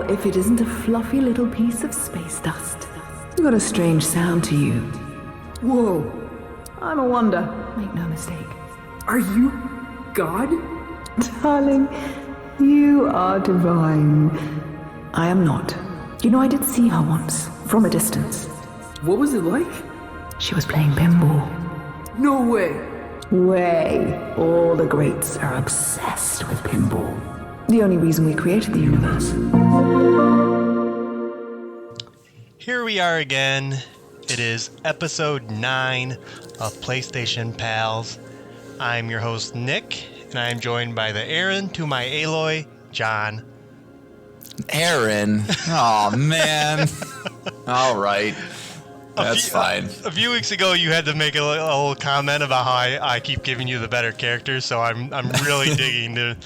if it isn't a fluffy little piece of space dust. You got a strange sound to you. Whoa. I'm a wonder. Make no mistake. Are you God? Darling, you are divine. I am not. You know, I did see her once, from a distance. What was it like? She was playing pinball. No way. All the greats are obsessed with pinball. The only reason we created the universe. Here we are again. It is episode 9 of PlayStation Pals. I'm your host, Nick, and I'm joined by the Aaron to my Aloy, John. Aaron? Oh, man. All right. That's fine. A few weeks ago, you had to make a little comment about how I keep giving you the better characters, so I'm really digging to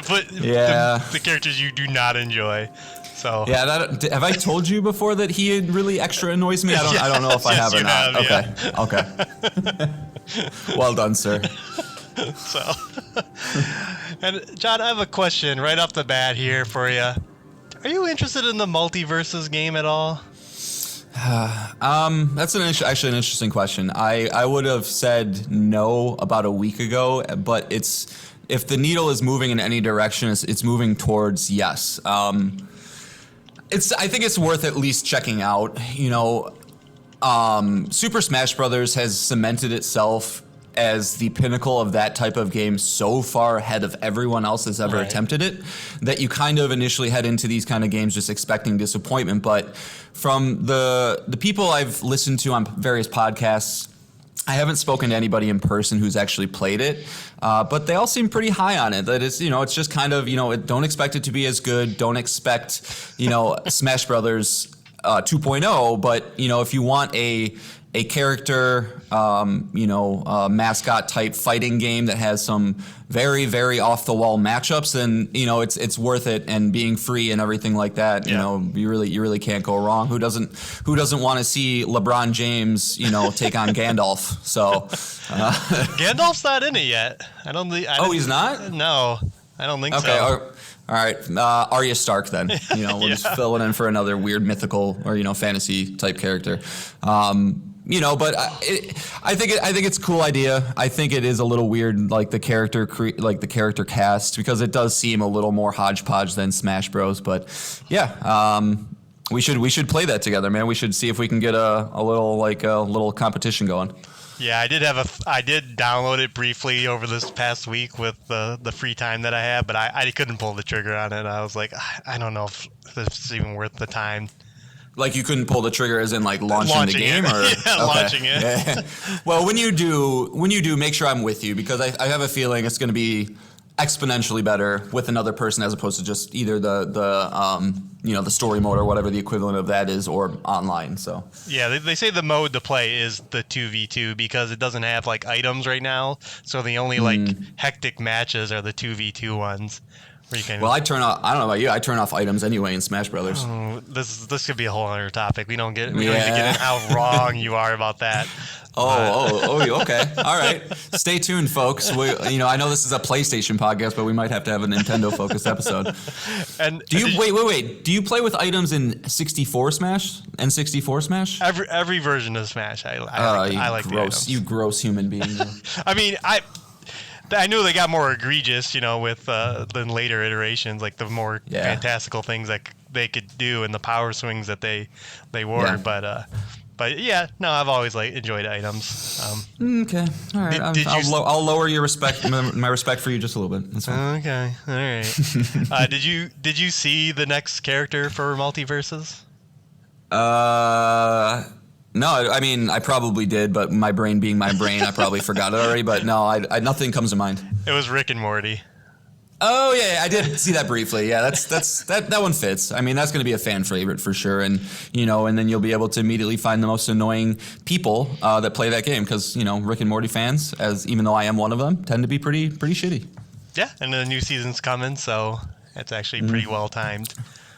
put the characters you do not enjoy. So yeah, have I told you before that he really extra annoys me? I don't know if I have or not. Okay. Well done, sir. So, and John, I have a question right off the bat here for you. Are you interested in the Multiverses game at all? That's actually an interesting question. I would have said no about a week ago, but if the needle is moving in any direction, it's moving towards yes. I think it's worth at least checking out. You know, Super Smash Brothers has cemented itself as the pinnacle of that type of game so far ahead of everyone else that's ever attempted it, that you kind of initially head into these kind of games just expecting disappointment. But from the people I've listened to on various podcasts, I haven't spoken to anybody in person who's actually played it, but they all seem pretty high on it. That it's just kind of, don't expect it to be as good. Don't expect, Smash Brothers 2.0. But, if you want a character, mascot type fighting game that has some very, very off the wall matchups, then it's worth it. And being free and everything like that, you really can't go wrong. Who doesn't want to see LeBron James, take on Gandalf? So Gandalf's not in it yet. He's not? No, I don't think so. Okay. All right, Arya Stark then. We'll just fill it in for another weird mythical or fantasy type character. But I think it's a cool idea. I think it is a little weird, like the character cast, because it does seem a little more hodgepodge than Smash Bros. But yeah, we should play that together, man. We should see if we can get a little competition going. Yeah, I did download it briefly over this past week with the free time that I had, but I couldn't pull the trigger on it. I was like, I don't know if it's even worth the time. Like you couldn't pull the trigger as in like launching the game? Or? Yeah, launching it. Yeah. Well, when you do, make sure I'm with you, because I have a feeling it's going to be exponentially better with another person as opposed to just either the story mode or whatever the equivalent of that is, or online. So yeah, they say the mode to play is the 2v2 because it doesn't have like items right now. So the only hectic matches are the 2v2 ones. Well, I don't know about you. I turn off items anyway in Smash Brothers. Oh, this could be a whole other topic. We don't need to get in how wrong you are about that. Okay. All right. Stay tuned, folks. I know this is a PlayStation podcast, but we might have to have a Nintendo-focused episode. And wait. Do you play with items in 64 Smash? N64 Smash? Every version of Smash. I like the items. You gross human being. I mean, I knew they got more egregious, with than later iterations, like the more fantastical things that they could do and the power swings that they wore. Yeah. But yeah, no, I've always enjoyed items. Okay, all right. I'll lower your respect, my respect for you just a little bit. That's fine. Okay, all right. Did you see the next character for Multiverses? No, I mean, I probably did, but my brain being my brain, I probably forgot it already. But no, I nothing comes to mind. It was Rick and Morty. Oh yeah, I did see that briefly. Yeah, that one fits. I mean, that's going to be a fan favorite for sure, and and then you'll be able to immediately find the most annoying people that play that game, because Rick and Morty fans, even though I am one of them, tend to be pretty shitty. Yeah, and the new season's coming, so it's actually pretty well timed.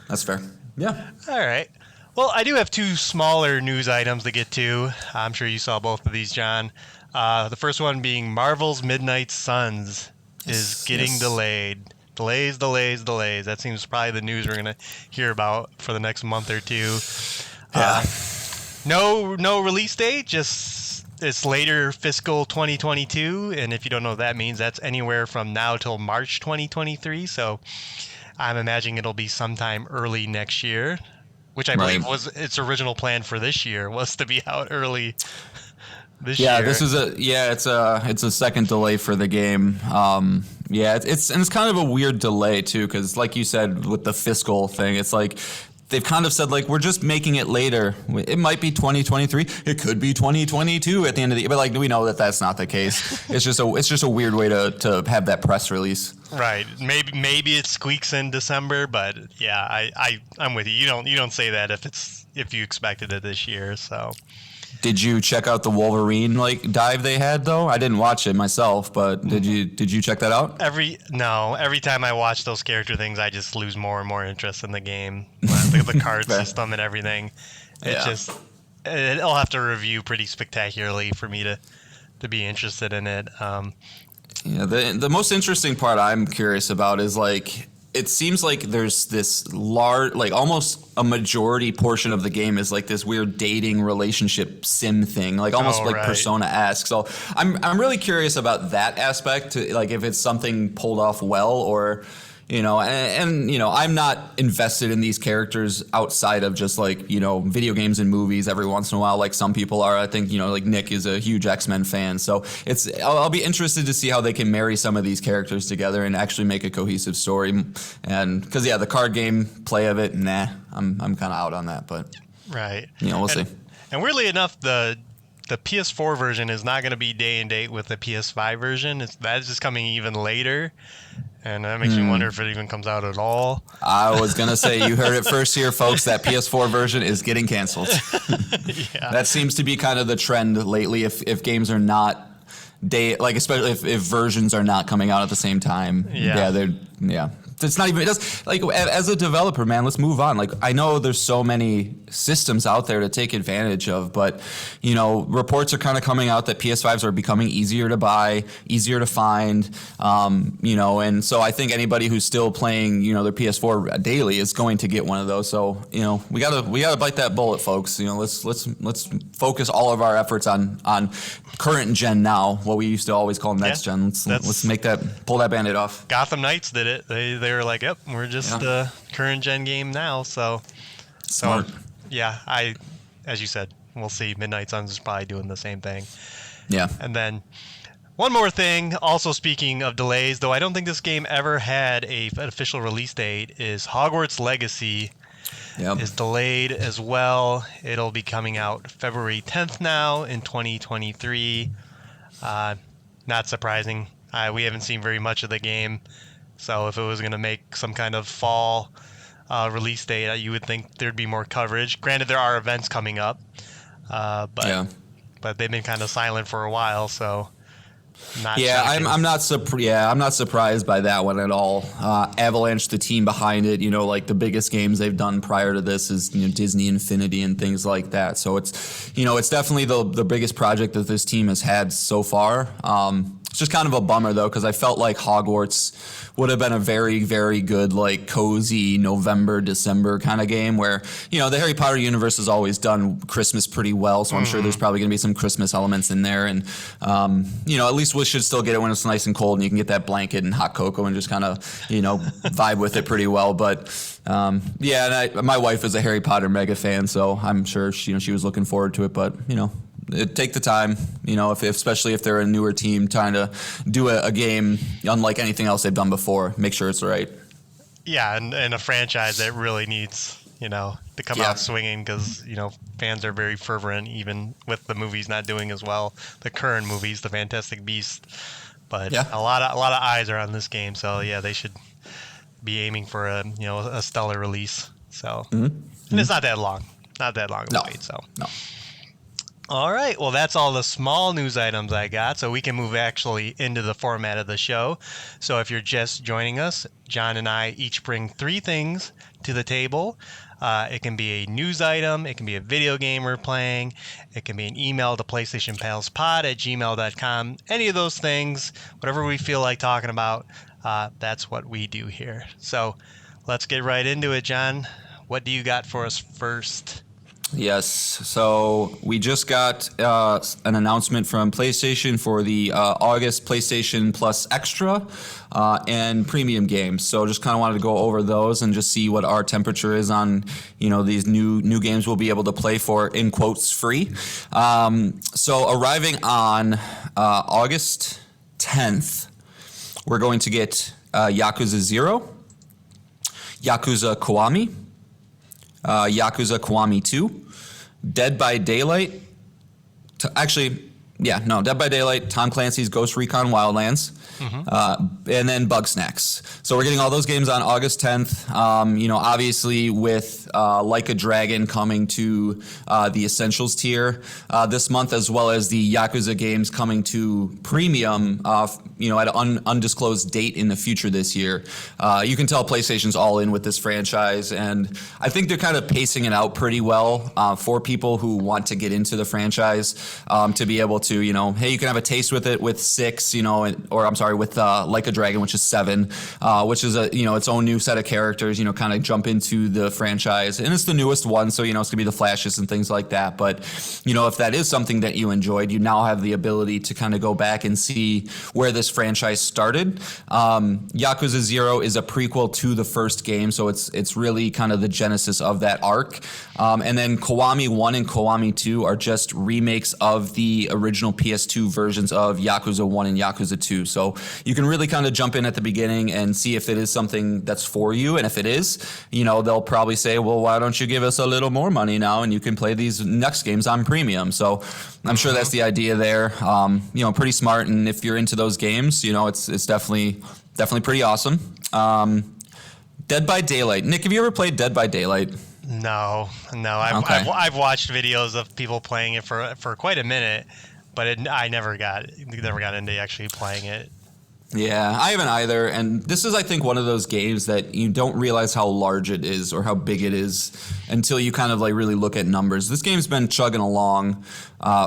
That's fair. Yeah. All right. Well, I do have two smaller news items to get to. I'm sure you saw both of these, John. The first one being Marvel's Midnight Suns is getting delayed Delays. That seems probably the news we're gonna hear about for the next month or two. Yeah. No release date, just it's later fiscal 2022, and if you don't know what that means, that's anywhere from now till March 2023. So I'm imagining it'll be sometime early next year, which I believe was its original plan for this year, was to be out early this year. Yeah, it's a second delay for the game. It's kind of a weird delay too, because like you said with the fiscal thing, it's like they've kind of said like we're just making it later. It might be 2023. It could be 2022 at the end of the year, but like we know that that's not the case. It's just a weird way to have that press release. Right. Maybe it squeaks in December, but yeah, I'm with you. You don't say that if you expected it this year. So. Did you check out the Wolverine dive they had though? I didn't watch it myself, but did you check that out? Every time I watch those character things, I just lose more and more interest in the game, the card system and everything. It'll have to review pretty spectacularly for me to be interested in it. The most interesting part I'm curious about is it seems like there's this large, almost a majority portion of the game is this weird dating relationship sim thing, almost Persona-esque. So I'm really curious about that aspect, if it's something pulled off well, or I'm not invested in these characters outside of just video games and movies every once in a while, like some people are. I think Nick is a huge X-Men fan, so I'll be interested to see how they can marry some of these characters together and actually make a cohesive story. And because the card game play of it, I'm kind of out on that, but right, we'll see. And weirdly enough, the PS4 version is not going to be day and date with the PS5 version. That's just coming even later. And that makes me wonder if it even comes out at all. I was going to say, you heard it first here, folks. That PS4 version is getting canceled. Yeah. That seems to be kind of the trend lately. If games are not especially if versions are not coming out at the same time. It's not even, it does, as a developer, man, let's move on. I know there's so many systems out there to take advantage of, but, reports are kind of coming out that PS5s are becoming easier to buy, easier to find, and so I think anybody who's still playing, their PS4 daily is going to get one of those. So, we gotta bite that bullet, folks. Let's focus all of our efforts on current gen now, what we used to always call next gen. Let's pull that Band-Aid off. Gotham Knights did it. They were like, yep, we're just current gen game now. So smart. As you said, we'll see. Midnight Suns is probably doing the same thing. Yeah. And then one more thing, also speaking of delays, though I don't think this game ever had an official release date, is Hogwarts Legacy is delayed as well. It'll be coming out February 10th now in 2023. Not surprising. We haven't seen very much of the game. So if it was going to make some kind of fall release date, you would think there'd be more coverage. Granted, there are events coming up, but they've been kind of silent for a while, so I'm not surprised by that one at all. Avalanche, the team behind it, the biggest games they've done prior to this is Disney Infinity and things like that. So it's it's definitely the biggest project that this team has had so far. It's just kind of a bummer though, because I felt like Hogwarts would have been a very, very good, cozy November, December kind of game where, the Harry Potter universe has always done Christmas pretty well. So I'm sure there's probably going to be some Christmas elements in there. And, at least we should still get it when it's nice and cold and you can get that blanket and hot cocoa and just kind of, vibe with it pretty well. But, my wife is a Harry Potter mega fan, so I'm sure she was looking forward to it. But, take the time, especially if they're a newer team trying to do a game unlike anything else they've done before. Make sure it's right. Yeah, and a franchise that really needs, to come out swinging because, fans are very fervent, even with the movies not doing as well. The current movies, The Fantastic Beasts. But a lot of eyes are on this game, so they should be aiming for a stellar release. So, and it's not that long to wait. So. No. All right. Well, that's all the small news items I got. So we can move actually into the format of the show. So if you're just joining us, John and I each bring 3 things to the table. It can be a news item. It can be a video game we're playing. It can be an email to PlayStationPalsPod@gmail.com. Any of those things, whatever we feel like talking about, That's what we do here. So let's get right into it, John. What do you got for us first? Yes, so we just got an announcement from PlayStation for the August PlayStation Plus Extra and Premium games. So just kind of wanted to go over those and just see what our temperature is on, these new games we'll be able to play for, in quotes, free. So arriving on August 10th, we're going to get Yakuza 0, Yakuza Kiwami, Yakuza Kiwami 2, Dead by Daylight. Dead by Daylight, Tom Clancy's Ghost Recon Wildlands, and then Bugsnax. So we're getting all those games on August 10th. Obviously with Like a Dragon coming to the Essentials tier this month, as well as the Yakuza games coming to Premium, at an undisclosed date in the future this year. You can tell PlayStation's all in with this franchise, and I think they're kind of pacing it out pretty well for people who want to get into the franchise, to be able to, hey, you can have a taste with it with 6, with Like a Dragon, which is 7, which is its own new set of characters, kind of jump into the franchise. And it's the newest one, so, it's going to be the flashes and things like that. But, if that is something that you enjoyed, you now have the ability to kind of go back and see where this franchise started. Yakuza 0 is a prequel to the first game, so it's really kind of the genesis of that arc. And then Kiwami 1 and Kiwami 2 are just remakes of the original PS2 versions of Yakuza 1 and Yakuza 2. So you can really kind of jump in at the beginning and see if it is something that's for you. And if it is, they'll probably say, well, why don't you give us a little more money now and you can play these next games on Premium. So I'm sure that's the idea there. Pretty smart. And if you're into those games, it's definitely pretty awesome. Dead by Daylight. Nick, have you ever played Dead by Daylight? No. I've watched videos of people playing it for quite a minute, but I never got into actually playing it. Yeah, I haven't either. And this is, I think, one of those games that you don't realize how large it is or how big it is until you kind of really look at numbers. This game's been chugging along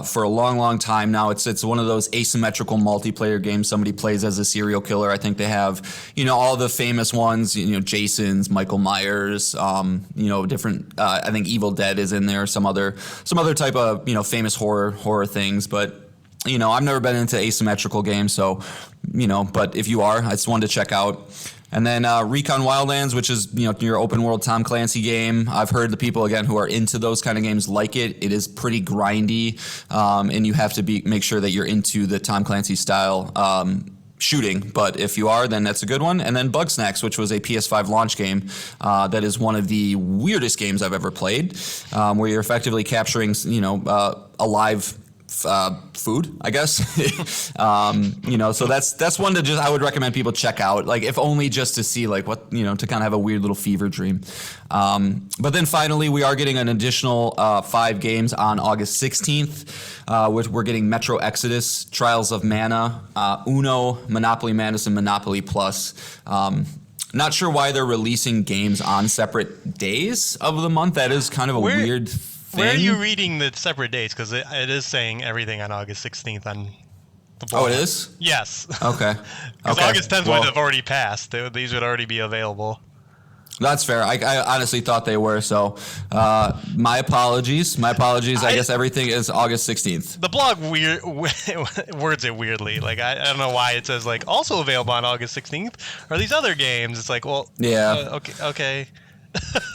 for a long, long time now. It's one of those asymmetrical multiplayer games. Somebody plays as a serial killer. I think they have, all the famous ones, Jason's, Michael Myers, different, I think Evil Dead is in there, some other type of, famous horror things. But I've never been into asymmetrical games, so, but if you are, it's one to check out. And then Recon Wildlands, which is, your open world Tom Clancy game. I've heard the people, again, who are into those kind of games like it. It is pretty grindy, and you have to make sure that you're into the Tom Clancy style shooting. But if you are, then that's a good one. And then Bugsnax, which was a PS5 launch game that is one of the weirdest games I've ever played, where you're effectively capturing, alive food, I guess. So that's one that I would recommend people check out, if only just to see what, to kind of have a weird little fever dream. But then finally, we are getting an additional 5 games on August 16th, which we're getting Metro Exodus, Trials of Mana, Uno, Monopoly Madness, and Monopoly Plus. Not sure why they're releasing games on separate days of the month. That is kind of a weird thing. Where are you reading the separate dates? Because it is saying everything on August 16th on the blog. Oh, it is? Yes. Okay. Because August 10th would have already passed. These would already be available. That's fair. I honestly thought they were. So my apologies. I guess everything is August 16th. The blog words it weirdly. I don't know why it says also available on August 16th. Or these other games. It's yeah. Okay.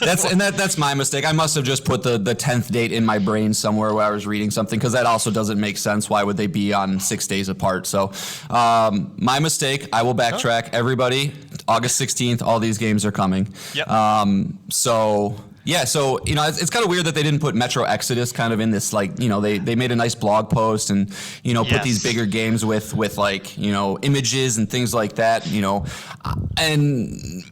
That's my mistake. I must have just put the 10th date in my brain somewhere where I was reading something, because that also doesn't make sense. Why would they be on 6 days apart? So my mistake. I will backtrack. Everybody, August 16th, all these games are coming. Yep. Yeah, so, it's kind of weird that they didn't put Metro Exodus kind of in this, they made a nice blog post and, put these bigger games with images and things like that, and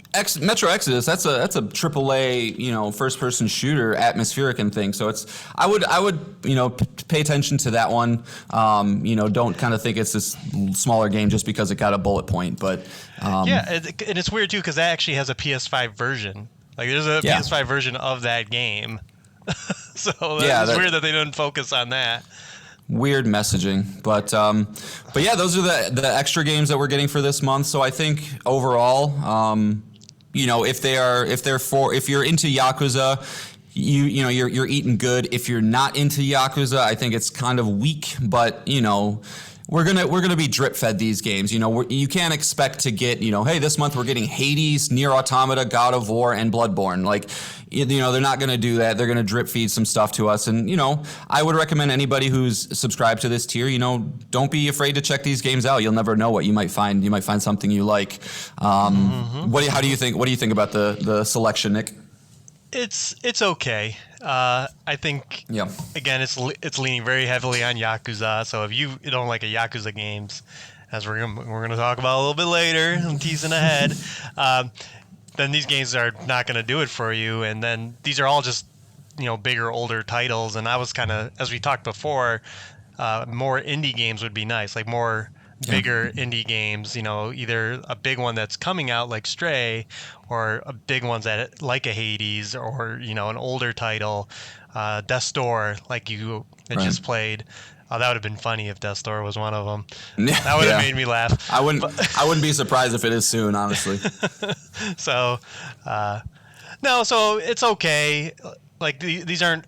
Metro Exodus, that's a AAA, first-person shooter, atmospheric and thing. So I would pay attention to that one. Don't kind of think it's this smaller game just because it got a bullet point, but. And it's weird too, because that actually has a PS5 version. There's a PS5 version of that game. So it's weird that they didn't focus on that. weird messaging. But yeah, those are the extra games that we're getting for this month. So I think overall, you know, if you're into Yakuza, you know you're eating good. If you're not into Yakuza, I think it's kind of weak. But you know, we're gonna be drip fed these games. You know, you can't expect to get, you know, hey, this month we're getting Hades, Nier Automata, God of War, and Bloodborne. Like, you know, they're not gonna do that. They're gonna drip feed some stuff to us. And you know, I would recommend anybody who's subscribed to this tier, you know, don't be afraid to check these games out. You'll never know what you might find. You might find something you like. How do you think? What do you think about the selection, Nick? It's okay. I think again it's leaning very heavily on Yakuza. So if you don't like a Yakuza games, as we're gonna talk about a little bit later, I'm teasing ahead, then these games are not gonna do it for you. And then these are all just, you know, bigger, older titles. And I was kind of, as we talked before, more indie games would be nice, like more bigger indie games, you know, either a big one that's coming out like Stray, or a big ones that like a Hades, or, you know, an older title, Death's Door, like you had just played. That would have been funny if Death's Door was one of them. That would have made me laugh. I wouldn't be surprised if it is soon, honestly. So, no, so it's okay. Like these are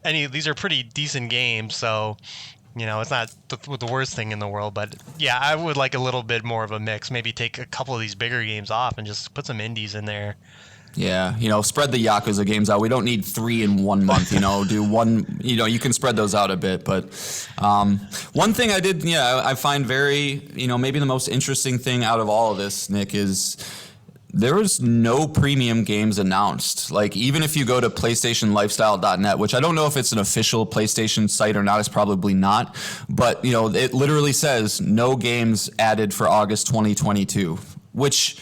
pretty decent games. So, you know, it's not the worst thing in the world, but yeah, I would like a little bit more of a mix. Maybe take a couple of these bigger games off and just put some indies in there. Yeah, you know, spread the Yakuza games out. We don't need 3 in 1 month, you know, do one, you know, you can spread those out a bit. But one thing I find very, you know, maybe the most interesting thing out of all of this, Nick, is there was no premium games announced. Like, even if you go to PlayStationLifestyle.net, which I don't know if it's an official PlayStation site or not, it's probably not. But, you know, it literally says no games added for August 2022, which,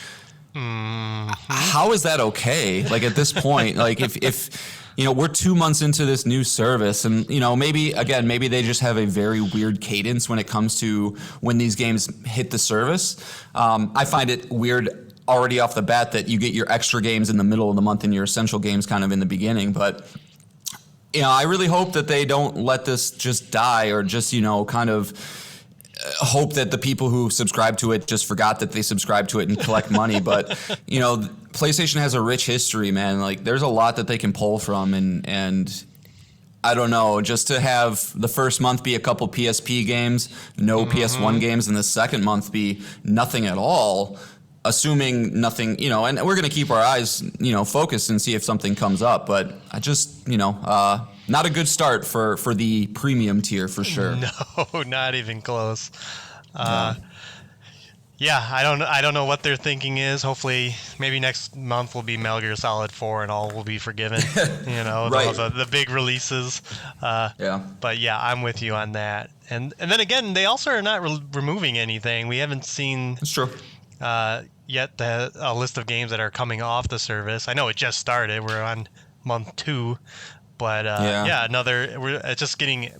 how is that okay? Like, at this point, like, if you know, we're 2 months into this new service, and, you know, maybe they just have a very weird cadence when it comes to when these games hit the service. I find it weird already off the bat that you get your extra games in the middle of the month and your essential games kind of in the beginning. But, you know, I really hope that they don't let this just die, or just, you know, kind of hope that the people who subscribe to it just forgot that they subscribe to it and collect money. But, you know, PlayStation has a rich history, man. Like, there's a lot that they can pull from, and I don't know, just to have the first month be a couple PSP games, no PS1 games, and the second month be nothing at all, assuming nothing, you know, and we're going to keep our eyes, you know, focused and see if something comes up. But I just, you know, not a good start for the premium tier for sure. No, not even close. Yeah, I don't know what their thinking is. Hopefully, maybe next month will be Metal Gear Solid 4 and all will be forgiven. You know, the big releases. But yeah, I'm with you on that. And then again, they also are not removing anything. We haven't seen. That's true. Yet a list of games that are coming off the service. I know it just started. We're on month 2, but it's just getting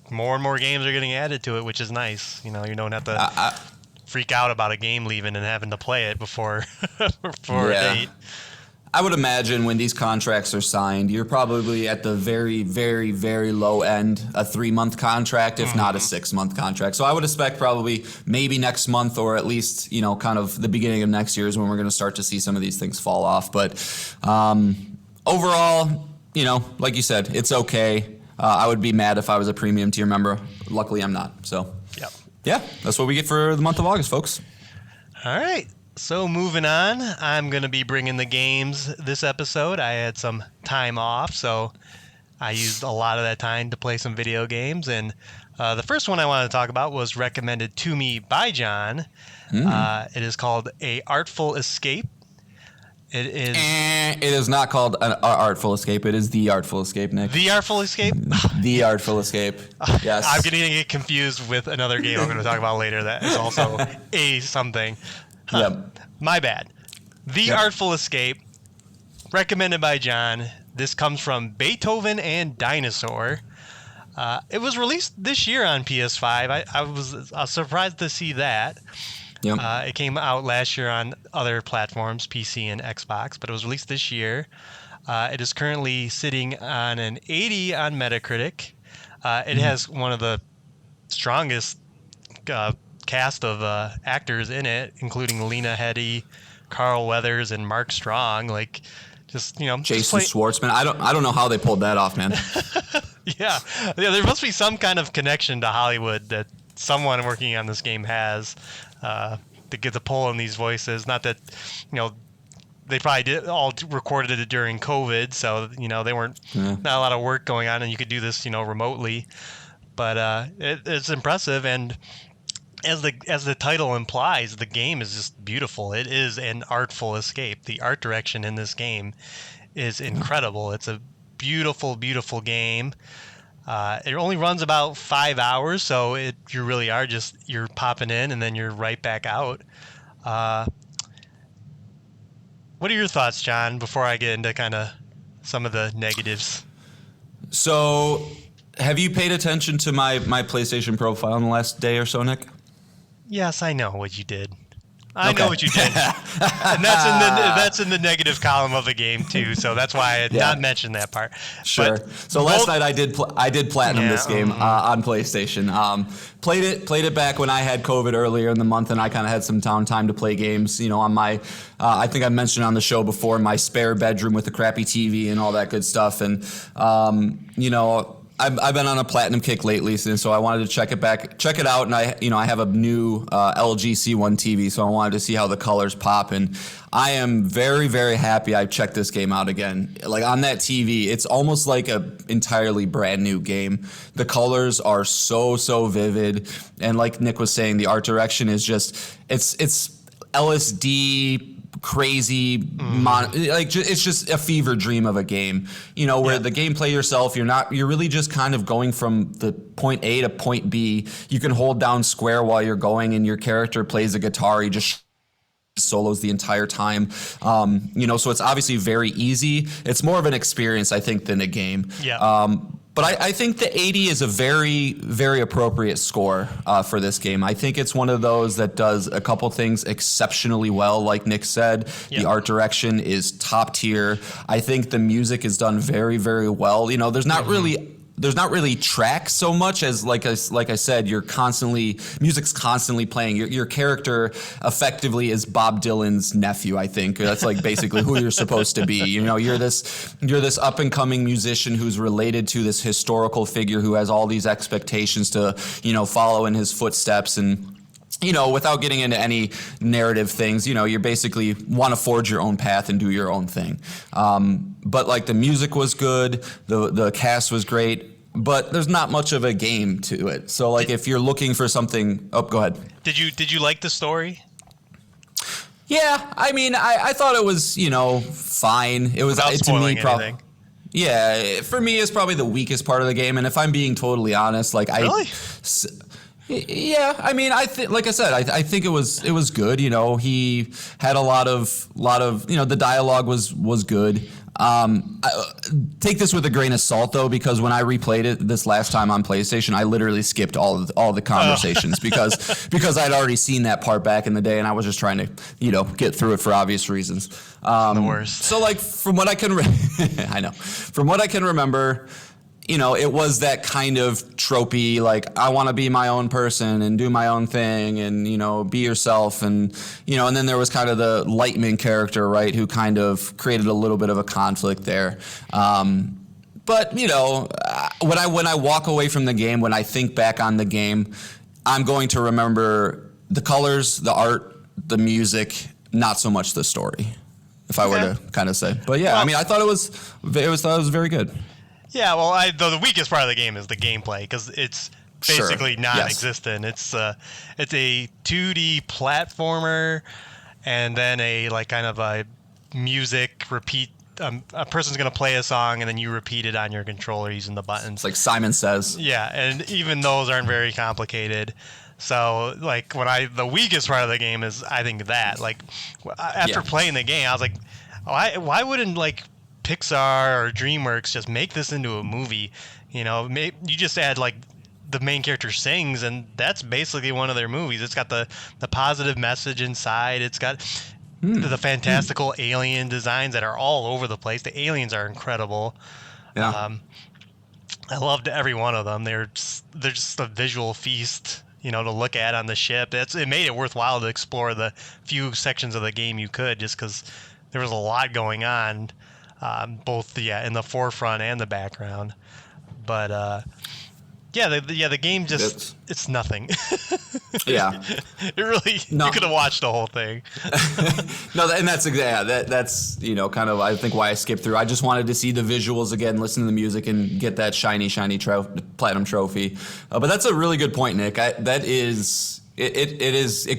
more and more games are getting added to it, which is nice. You know, you don't have to freak out about a game leaving and having to play it before a date. I would imagine when these contracts are signed, you're probably at the very, very, very low end, a 3-month contract, if not a 6-month contract. So I would expect probably maybe next month, or at least, you know, kind of the beginning of next year is when we're going to start to see some of these things fall off. But overall, you know, like you said, it's okay. I would be mad if I was a premium tier member. Luckily, I'm not. So, yeah, that's what we get for the month of August, folks. All right. So moving on, I'm going to be bringing the games this episode. I had some time off, so I used a lot of that time to play some video games. And the first one I wanted to talk about was recommended to me by John. It is called A Artful Escape. It is not called an Artful Escape. It is The Artful Escape, Nick. The Artful Escape? The Artful Escape. Yes. I'm going to get confused with another game I'm going to talk about later that is also a something. My bad. The Artful Escape, recommended by John. This comes from Beethoven and Dinosaur. It was released this year on PS5. I was surprised to see that. It came out last year on other platforms, PC and Xbox, but it was released this year. It is currently sitting on an 80 on Metacritic. It has one of the strongest cast of actors in it, including Lena Headey, Carl Weathers, and Mark Strong. Like, just Jason Schwartzman. I don't know how they pulled that off, man. Yeah, there must be some kind of connection to Hollywood that someone working on this game has to get the pull on these voices. Not that they probably recorded it during COVID, so they weren't not a lot of work going on, and you could do this remotely. But it's impressive, and as the title implies, the game is just beautiful. It is an artful escape. The art direction in this game is incredible. It's a beautiful, beautiful game. It only runs about 5 hours, so you really are you're popping in and then you're right back out. What are your thoughts, John, before I get into kind of some of the negatives? So, have you paid attention to my PlayStation profile in the last day or so, Nick? Yes, I know what you did. I know what you did, and that's in the negative column of the game too. So that's why I had not mentioned that part. Sure. So last night I did platinum this game on PlayStation. Played it back when I had COVID earlier in the month, and I kind of had some downtime to play games. On my, I think I mentioned on the show before, my spare bedroom with the crappy TV and all that good stuff, and I've been on a platinum kick lately, so I wanted to check it out, and I have a new LG C1 TV, so I wanted to see how the colors pop, and I am very, very happy I checked this game out again. Like, on that TV, it's almost like a entirely brand new game. The colors are so vivid, and like Nick was saying, the art direction is just it's LSD. Crazy, it's just a fever dream of a game, where the gameplay yourself, you're really just kind of going from the point A to point B. You can hold down square while you're going, and your character plays a guitar. He just solos the entire time, so it's obviously very easy. It's more of an experience, I think, than a game. But I think the 80 is a very, very appropriate score for this game. I think it's one of those that does a couple things exceptionally well, like Nick said. The art direction is top tier. I think the music is done very, very well. There's not really tracks so much as like I said, music's constantly playing. Your character effectively is Bob Dylan's nephew. I think that's like basically who you're supposed to be. You're this up and coming musician who's related to this historical figure who has all these expectations to follow in his footsteps, and without getting into any narrative things, you basically want to forge your own path and do your own thing. But like, the music was good, the cast was great, but there's not much of a game to it. So like, if you're looking for something, go ahead. Did you like the story? Yeah, I mean, I thought it was fine. It was without spoiling anything. Yeah, for me, it's probably the weakest part of the game. And if I'm being totally honest, like really? Yeah, I mean, like I said, I think it was good. He had a lot of the dialogue was good. Take this with a grain of salt, though, because when I replayed it this last time on PlayStation, I literally skipped all the conversations because I'd already seen that part back in the day, and I was just trying to get through it for obvious reasons. The worst. So like, from what I can from what I can remember, it was that kind of tropey, like, I want to be my own person and do my own thing and, be yourself. And, and then there was kind of the Lightman character, right, who kind of created a little bit of a conflict there. But, when I walk away from the game, when I think back on the game, I'm going to remember the colors, the art, the music, not so much the story, if I were to kind of say. But yeah, I mean, I thought it was very good. Yeah, well, the weakest part of the game is the gameplay, because it's basically non-existent. Yes. It's a 2D platformer, and then a kind of a music repeat. A person's gonna play a song, and then you repeat it on your controller using the buttons. It's like Simon Says. Yeah, and even those aren't very complicated. So like, the weakest part of the game is, I think, that after playing the game, I was like, why wouldn't Pixar or DreamWorks just make this into a movie? You just add the main character sings, and that's basically one of their movies. It's got the positive message inside. It's got the fantastical alien designs that are all over the place. The aliens are incredible. Yeah. I loved every one of them. They're just a visual feast, to look at on the ship. It made it worthwhile to explore the few sections of the game you could, just because there was a lot going on, both in the forefront and the background. But the game it's nothing. Yeah, it really you could have watched the whole thing. No, and that's kind of I think why I skipped through. I just wanted to see the visuals again, listen to the music, and get that shiny platinum trophy. But that's a really good point, Nick. It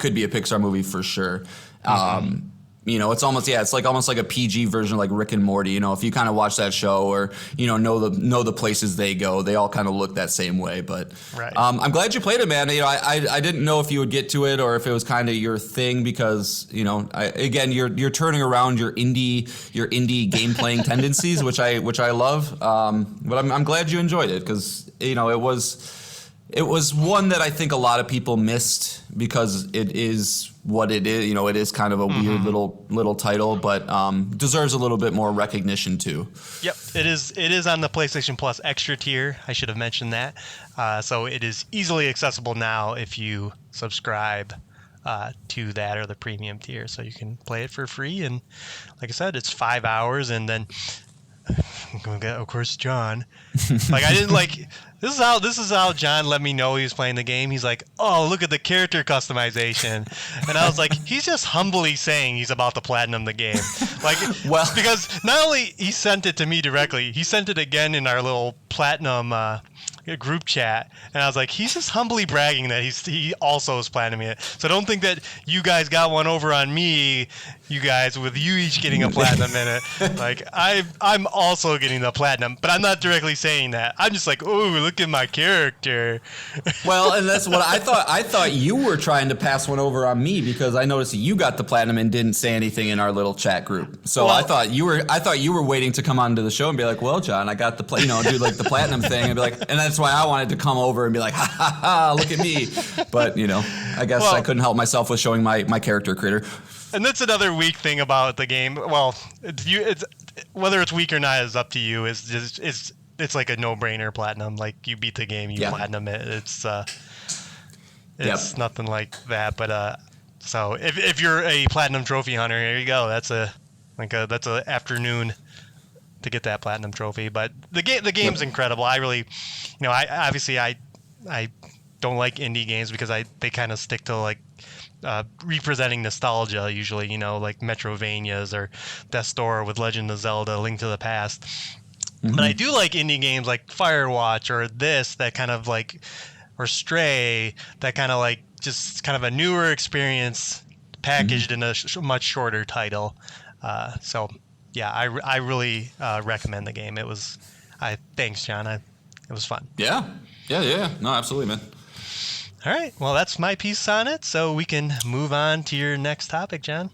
could be a Pixar movie for sure. Mm-hmm. It's almost like a PG version of like Rick and Morty. If you kind of watch that show or know the places they go, they all kind of look that same way. But right. I'm glad you played it, man. I didn't know if you would get to it or if it was kind of your thing because you're turning around your indie game playing tendencies, which I love. But I'm glad you enjoyed it because it was one that I think a lot of people missed because it is what it is. It is kind of a weird little title, but deserves a little bit more recognition too. Yep, it is on the PlayStation Plus extra tier. I should have mentioned that. So it is easily accessible now if you subscribe to that or the premium tier. So you can play it for free. And like I said, it's 5 hours. And then, of course, John. I didn't like... This is how John let me know he was playing the game. He's like, "Oh, look at the character customization," and I was like, "He's just humbly saying he's about to platinum the game." Because not only he sent it to me directly, he sent it again in our little platinum group chat, and I was like, he's just humbly bragging that he also is platinuming it. So don't think that you guys got one over on me, you guys, with you each getting a platinum in it. I'm also getting the platinum, but I'm not directly saying that. I'm just like, oh, look at my character. Well, and that's what I thought. I thought you were trying to pass one over on me because I noticed that you got the platinum and didn't say anything in our little chat group. So I thought you were waiting to come onto the show and be like, well, John, I got the do like the platinum thing and be like, and that's why I wanted to come over and be like, ha ha ha, look at me. But I guess I couldn't help myself with showing my character creator. And that's another weak thing about the game. Well, it's whether it's weak or not is up to you. It's like a no-brainer platinum. Like you beat the game, you platinum it. It's nothing like that. But so if you're a platinum trophy hunter, here you go. That's a afternoon to get that platinum trophy. But the game's incredible. I really, I don't like indie games because they kind of stick to like representing nostalgia usually, like Metrovanias or Death's Door with Legend of Zelda, Link to the Past. Mm-hmm. But I do like indie games like Firewatch or that kind of like, or Stray, that kind of like just kind of a newer experience packaged in a much shorter title. So yeah, I really recommend the game. Thanks, John. It was fun. Yeah. No, absolutely, man. All right. Well, that's my piece on it. So we can move on to your next topic, John.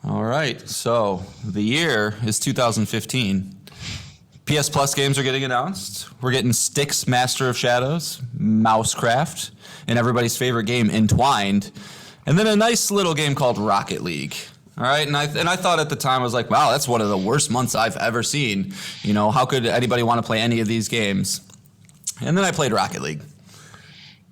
All right. So the year is 2015. PS Plus games are getting announced. We're getting Styx Master of Shadows, Mousecraft, and everybody's favorite game, Entwined, and then a nice little game called Rocket League. All right, and I thought at the time, I was like, wow, that's one of the worst months I've ever seen. How could anybody want to play any of these games? And then I played Rocket League.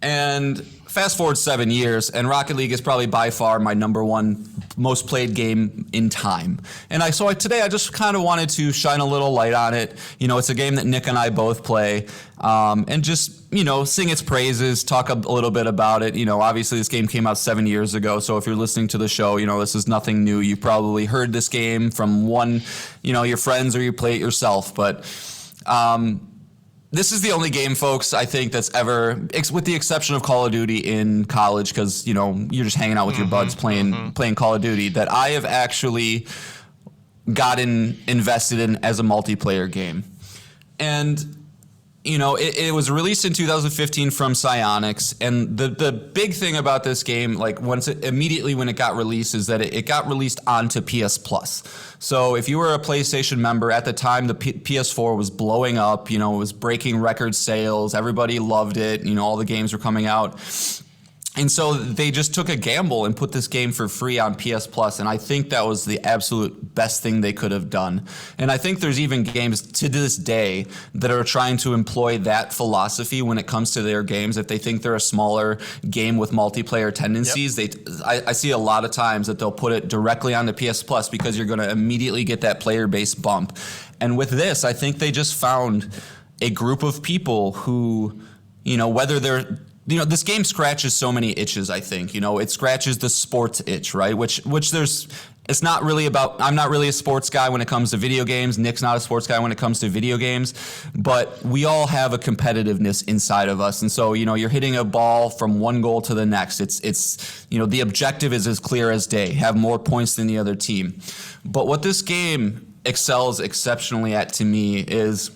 And fast forward 7 years, and Rocket League is probably by far my number one most played game in time. And today I just kind of wanted to shine a little light on it. It's a game that Nick and I both play, and just, sing its praises, talk a little bit about it. Obviously this game came out 7 years ago, so if you're listening to the show, this is nothing new. You've probably heard this game from one, your friends, or you play it yourself. But this is the only game, folks, I think that's ever, with the exception of Call of Duty in college, because, you're just hanging out with your buds playing Call of Duty, that I have actually gotten invested in as a multiplayer game. And, it was released in 2015 from Psyonix, and the big thing about this game, like immediately when it got released, is that it got released onto PS Plus. So if you were a PlayStation member at the time, the PS4 was blowing up. It was breaking record sales. Everybody loved it. All the games were coming out. And so they just took a gamble and put this game for free on PS Plus, and I think that was the absolute best thing they could have done. And I think there's even games to this day that are trying to employ that philosophy when it comes to their games. If they think they're a smaller game with multiplayer tendencies, I see a lot of times that they'll put it directly on the PS Plus because you're going to immediately get that player base bump. And with this, I think they just found a group of people who, whether they're this game scratches so many itches, I think. It scratches the sports itch, right? Which it's not really about, I'm not really a sports guy when it comes to video games. Nick's not a sports guy when it comes to video games. But we all have a competitiveness inside of us. And so, you're hitting a ball from one goal to the next. It's the objective is as clear as day, have more points than the other team. But what this game excels exceptionally at, to me, is,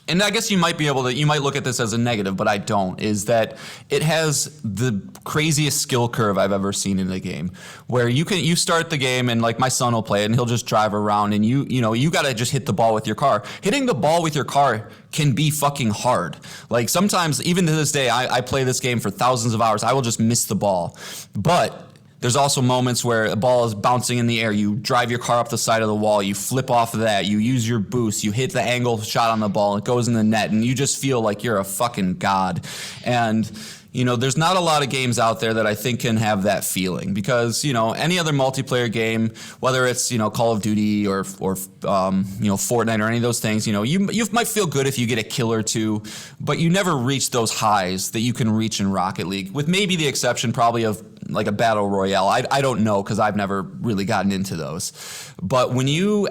and I guess you might look at this as a negative, but I don't, is that it has the craziest skill curve I've ever seen in a game, where you start the game and like my son will play it and he'll just drive around and you got to just hit the ball with your car. Hitting the ball with your car can be fucking hard. Like sometimes, even to this day, I play this game for thousands of hours. I will just miss the ball. But there's also moments where a ball is bouncing in the air. You drive your car up the side of the wall. You flip off of that. You use your boost. You hit the angle shot on the ball. It goes in the net. And you just feel like you're a fucking god. And, there's not a lot of games out there that I think can have that feeling. Because, any other multiplayer game, whether it's, Call of Duty or Fortnite or any of those things, you might feel good if you get a kill or two. But you never reach those highs that you can reach in Rocket League. With maybe the exception probably of like a battle royale. I don't know because I've never really gotten into those. But when you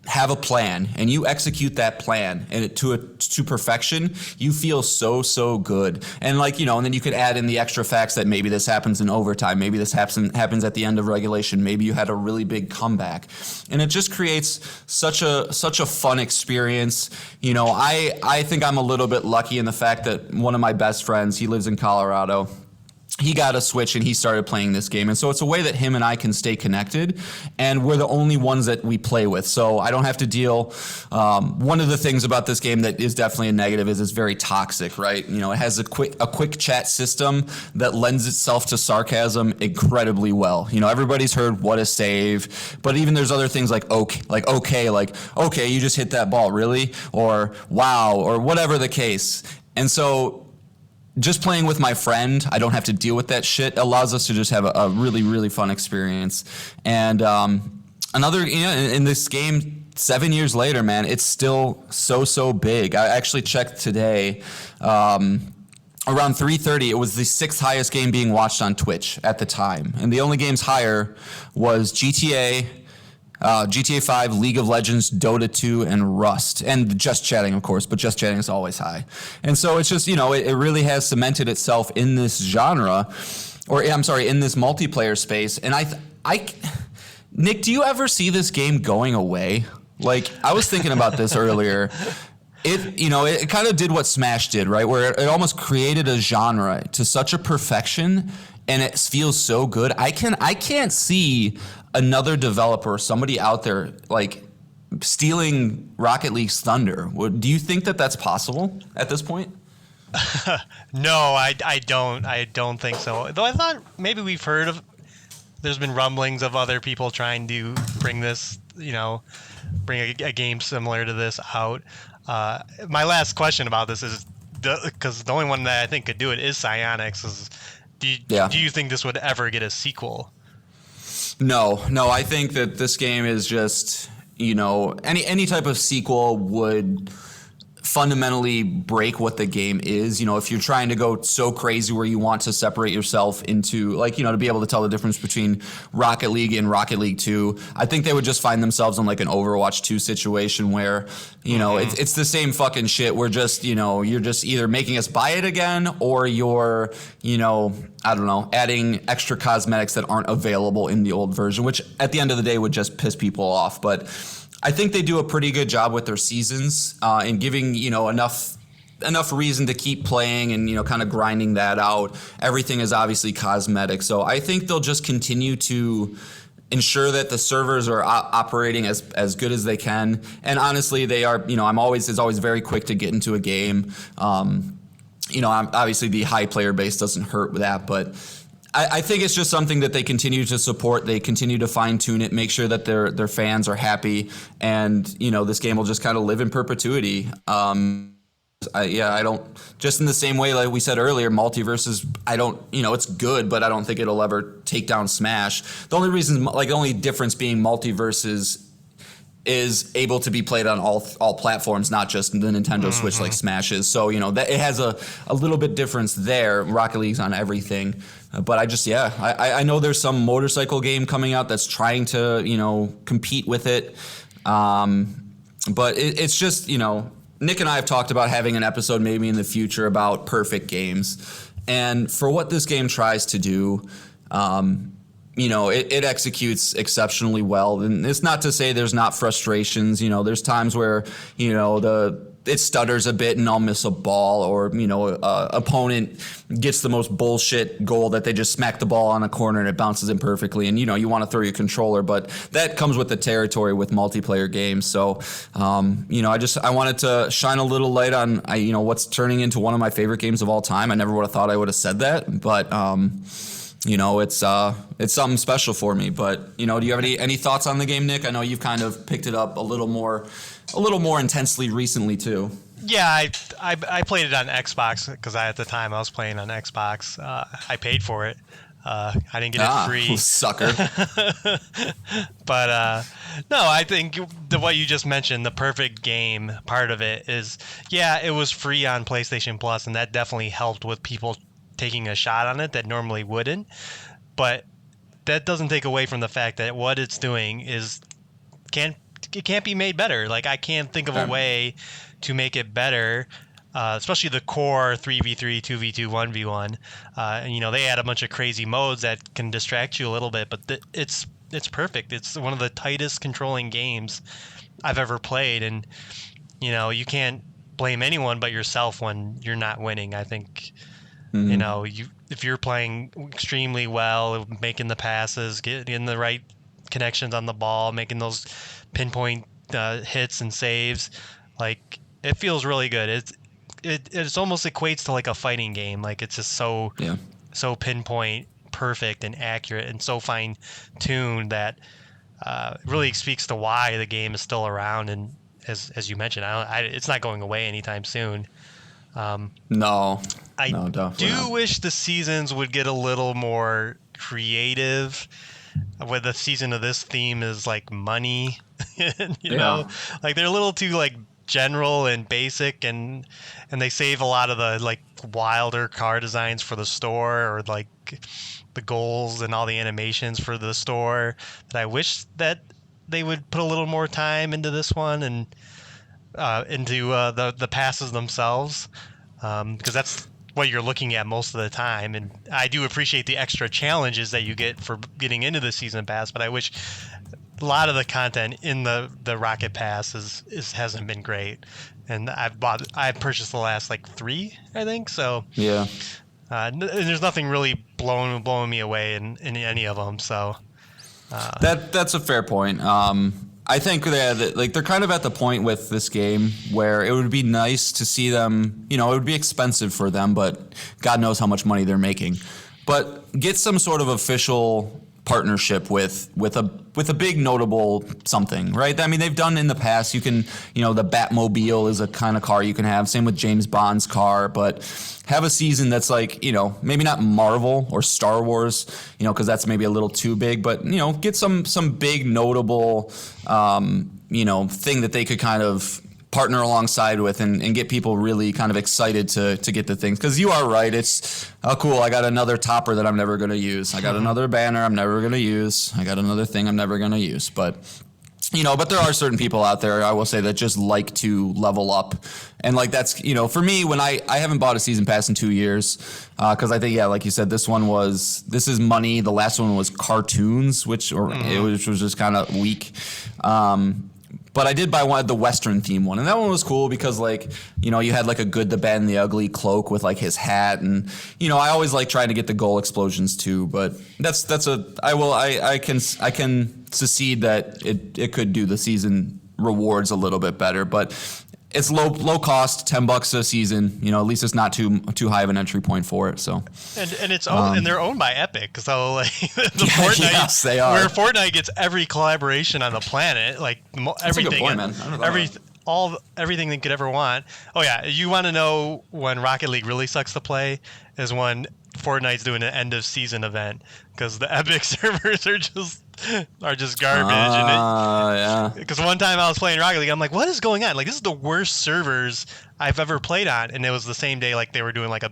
have a plan and you execute that plan and to perfection, you feel so good. And and then you could add in the extra facts that maybe this happens in overtime, maybe this happens at the end of regulation, maybe you had a really big comeback, and it just creates such a fun experience. I think I'm a little bit lucky in the fact that one of my best friends, he lives in Colorado. He got a Switch and he started playing this game. And so it's a way that him and I can stay connected, and we're the only ones that we play with. So I don't have to deal. One of the things about this game that is definitely a negative is it's very toxic, right? It has a quick chat system that lends itself to sarcasm incredibly well. Everybody's heard what a save, but even there's other things like okay, you just hit that ball, really? Or wow, or whatever the case. And so just playing with my friend, I don't have to deal with that shit, allows us to just have a really, really fun experience. And in this game, 7 years later, man, it's still so big. I actually checked today, around 3:30, it was the 6th highest game being watched on Twitch at the time. And the only games higher was GTA 5, League of Legends, Dota 2, and Rust. And Just Chatting, of course, but Just Chatting is always high. And so it's just, it really has cemented itself in this genre, in this multiplayer space. And Nick, do you ever see this game going away? I was thinking about this earlier. It kind of did what Smash did, right? Where it almost created a genre to such a perfection, and it feels so good. I can't see another developer, somebody out there, stealing Rocket League's thunder. Do you think that that's possible at this point? No, I don't. I don't think so. Though I thought maybe we've heard of. There's been rumblings of other people trying to bring this, bring a game similar to this out. My last question about this is, because the only one that I think could do it is Psyonix. Do you think this would ever get a sequel? No, I think that this game is just, any type of sequel would fundamentally break what the game is. If you're trying to go so crazy where you want to separate yourself into, to be able to tell the difference between Rocket League and Rocket League 2, I think they would just find themselves in an Overwatch 2 situation where, it's the same fucking shit. We're just, you're just either making us buy it again or you're, I don't know, adding extra cosmetics that aren't available in the old version, which at the end of the day would just piss people off. But I think they do a pretty good job with their seasons and giving, enough reason to keep playing and, kind of grinding that out. Everything is obviously cosmetic. So I think they'll just continue to ensure that the servers are operating as good as they can. And honestly, they are, it's always very quick to get into a game. Obviously the high player base doesn't hurt with that, but I think it's just something that they continue to support. They continue to fine tune it, make sure that their fans are happy, and this game will just kind of live in perpetuity. I don't, just in the same way like we said earlier, multiverses, it's good, but I don't think it'll ever take down Smash. The only difference being multiverses is able to be played on all platforms, not just the Nintendo Switch like Smash is. So, that it has a little bit difference there. Rocket League's on everything. But I know there's some motorcycle game coming out that's trying to, compete with it. But it's just, Nick and I have talked about having an episode maybe in the future about perfect games. And for what this game tries to do, it executes exceptionally well. And it's not to say there's not frustrations. There's times where, it stutters a bit and I'll miss a ball, or, opponent gets the most bullshit goal that they just smack the ball on a corner and it bounces in perfectly. And, you want to throw your controller, but that comes with the territory with multiplayer games. So, I wanted to shine a little light on, what's turning into one of my favorite games of all time. I never would have thought I would have said that, but, it's something special for me. But, do you have any thoughts on the game, Nick? I know you've kind of picked it up a little more intensely recently too. Yeah, I played it on Xbox because at the time I was playing on Xbox. I paid for it. I didn't get it free. Sucker. But no, I think what you just mentioned, the perfect game part of it is, it was free on PlayStation Plus, and that definitely helped with people taking a shot on it that normally wouldn't. But that doesn't take away from the fact that what it's doing is it can't be made better. Like, I can't think of a way to make it better, especially the core 3v3, 2v2, 1v1. And they add a bunch of crazy modes that can distract you a little bit, but it's perfect. It's one of the tightest controlling games I've ever played, and you can't blame anyone but yourself when you're not winning. I think if you're playing extremely well, making the passes, getting the right connections on the ball, making those pinpoint hits and saves, like, it feels really good. It's almost equates to like a fighting game. Like, it's just so pinpoint, perfect, and accurate, and so fine tuned that really speaks to why the game is still around. And as you mentioned, it's not going away anytime soon. No, I definitely do not. wish the seasons would get a little more creative. Where the season of this theme is like money, you know, like they're a little too like general and basic, and they save a lot of the like wilder car designs for the store, or like the goals and all the animations for the store. That I wish that they would put a little more time into this one, and into the passes themselves, because that's what you're looking at most of the time. And I do appreciate the extra challenges that you get for getting into the season pass, but I wish a lot of the content in the Rocket Pass hasn't been great. And I've purchased the last like 3, I think. So yeah, there's nothing really blowing me away in any of them. So that's a fair point. I think that like they're kind of at the point with this game where it would be nice to see them, it would be expensive for them, but God knows how much money they're making. But get some sort of official partnership with a big notable something, right? I mean, they've done in the past. You can, the Batmobile is a kind of car you can have. Same with James Bond's car, but have a season that's like, maybe not Marvel or Star Wars, because that's maybe a little too big, but, get some big notable, thing that they could kind of partner alongside with and get people really kind of excited to get the things. Because you are right. It's, oh, cool, I got another topper that I'm never going to use. I got another banner I'm never going to use. I got another thing I'm never going to use. But, but there are certain people out there, I will say, that just like to level up. And like that's, for me, when I haven't bought a season pass in 2 years, because I think, like you said, this is money. The last one was cartoons, which was just kind of weak. But I did buy one, the Western theme one, and that one was cool because, like, you had like a Good, the Bad, and the Ugly cloak with like his hat, and I always like trying to get the goal explosions too. But I can secede that it could do the season rewards a little bit better. But it's low cost, $10 a season. You know, at least it's not too high of an entry point for it. So and it's and they're owned by Epic. So like Fortnite, yes, they are. Where Fortnite gets every collaboration on the planet, like everything, good point, man. I don't know everything they could ever want. Oh yeah, you want to know when Rocket League really sucks to play is when Fortnite's doing an end of season event, because the Epic servers are just garbage. Yeah. Because one time I was playing Rocket League, I'm like, what is going on? Like, this is the worst servers I've ever played on, and it was the same day like they were doing like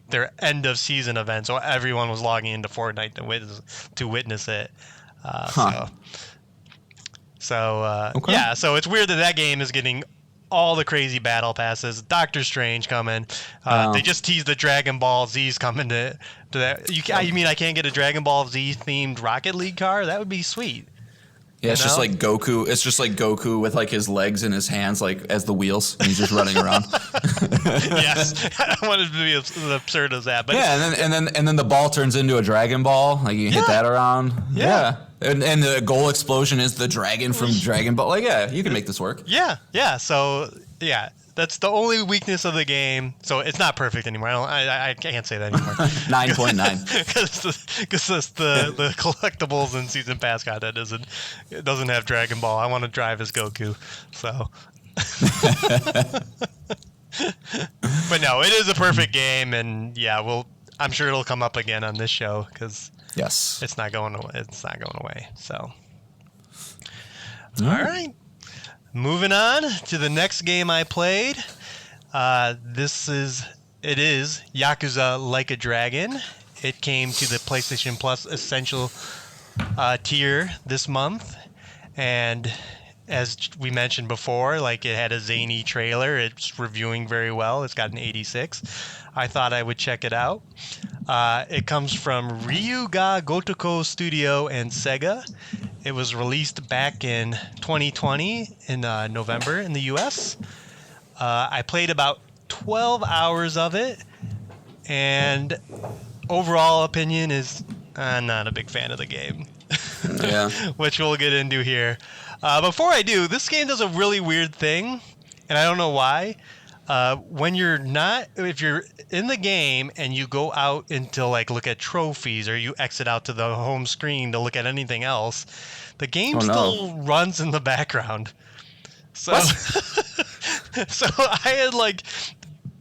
their end of season event, so everyone was logging into Fortnite to witness it. Okay. Yeah, so it's weird that game is getting all the crazy battle passes. Doctor Strange coming. They just teased the Dragon Ball Z's coming to that. You mean I can't get a Dragon Ball Z themed Rocket League car? That would be sweet. Yeah, it's just like Goku. It's just like Goku with like his legs and his hands like as the wheels, and he's just running around. Yes, I want it to be as absurd as that. But yeah, and then the ball turns into a Dragon Ball. Like you hit that around. Yeah. And the goal explosion is the dragon from Dragon Ball. Like, yeah, you can make this work. Yeah. So, yeah, that's the only weakness of the game. So it's not perfect anymore. I can't say that anymore. 9.9. Because the collectibles and season pass content it doesn't have Dragon Ball. I want to drive as Goku. So. But no, it is a perfect game, and yeah, I'm sure it'll come up again on this show because. Yes. It's not going away. So. All right. Moving on to the next game I played. It is Yakuza Like a Dragon. It came to the PlayStation Plus Essential tier this month, and as we mentioned before, like it had a zany trailer. It's reviewing very well. It's got an 86. I thought I would check it out. It comes from Ryuga Gotoku Studio and Sega. It was released back in 2020 in November in the US. I played about 12 hours of it, and overall opinion is I'm not a big fan of the game. Yeah. Which we'll get into here. Before I do, this game does a really weird thing, and I don't know why. If you're in the game and you go out to like look at trophies, or you exit out to the home screen to look at anything else, the game still runs in the background. So, so I had like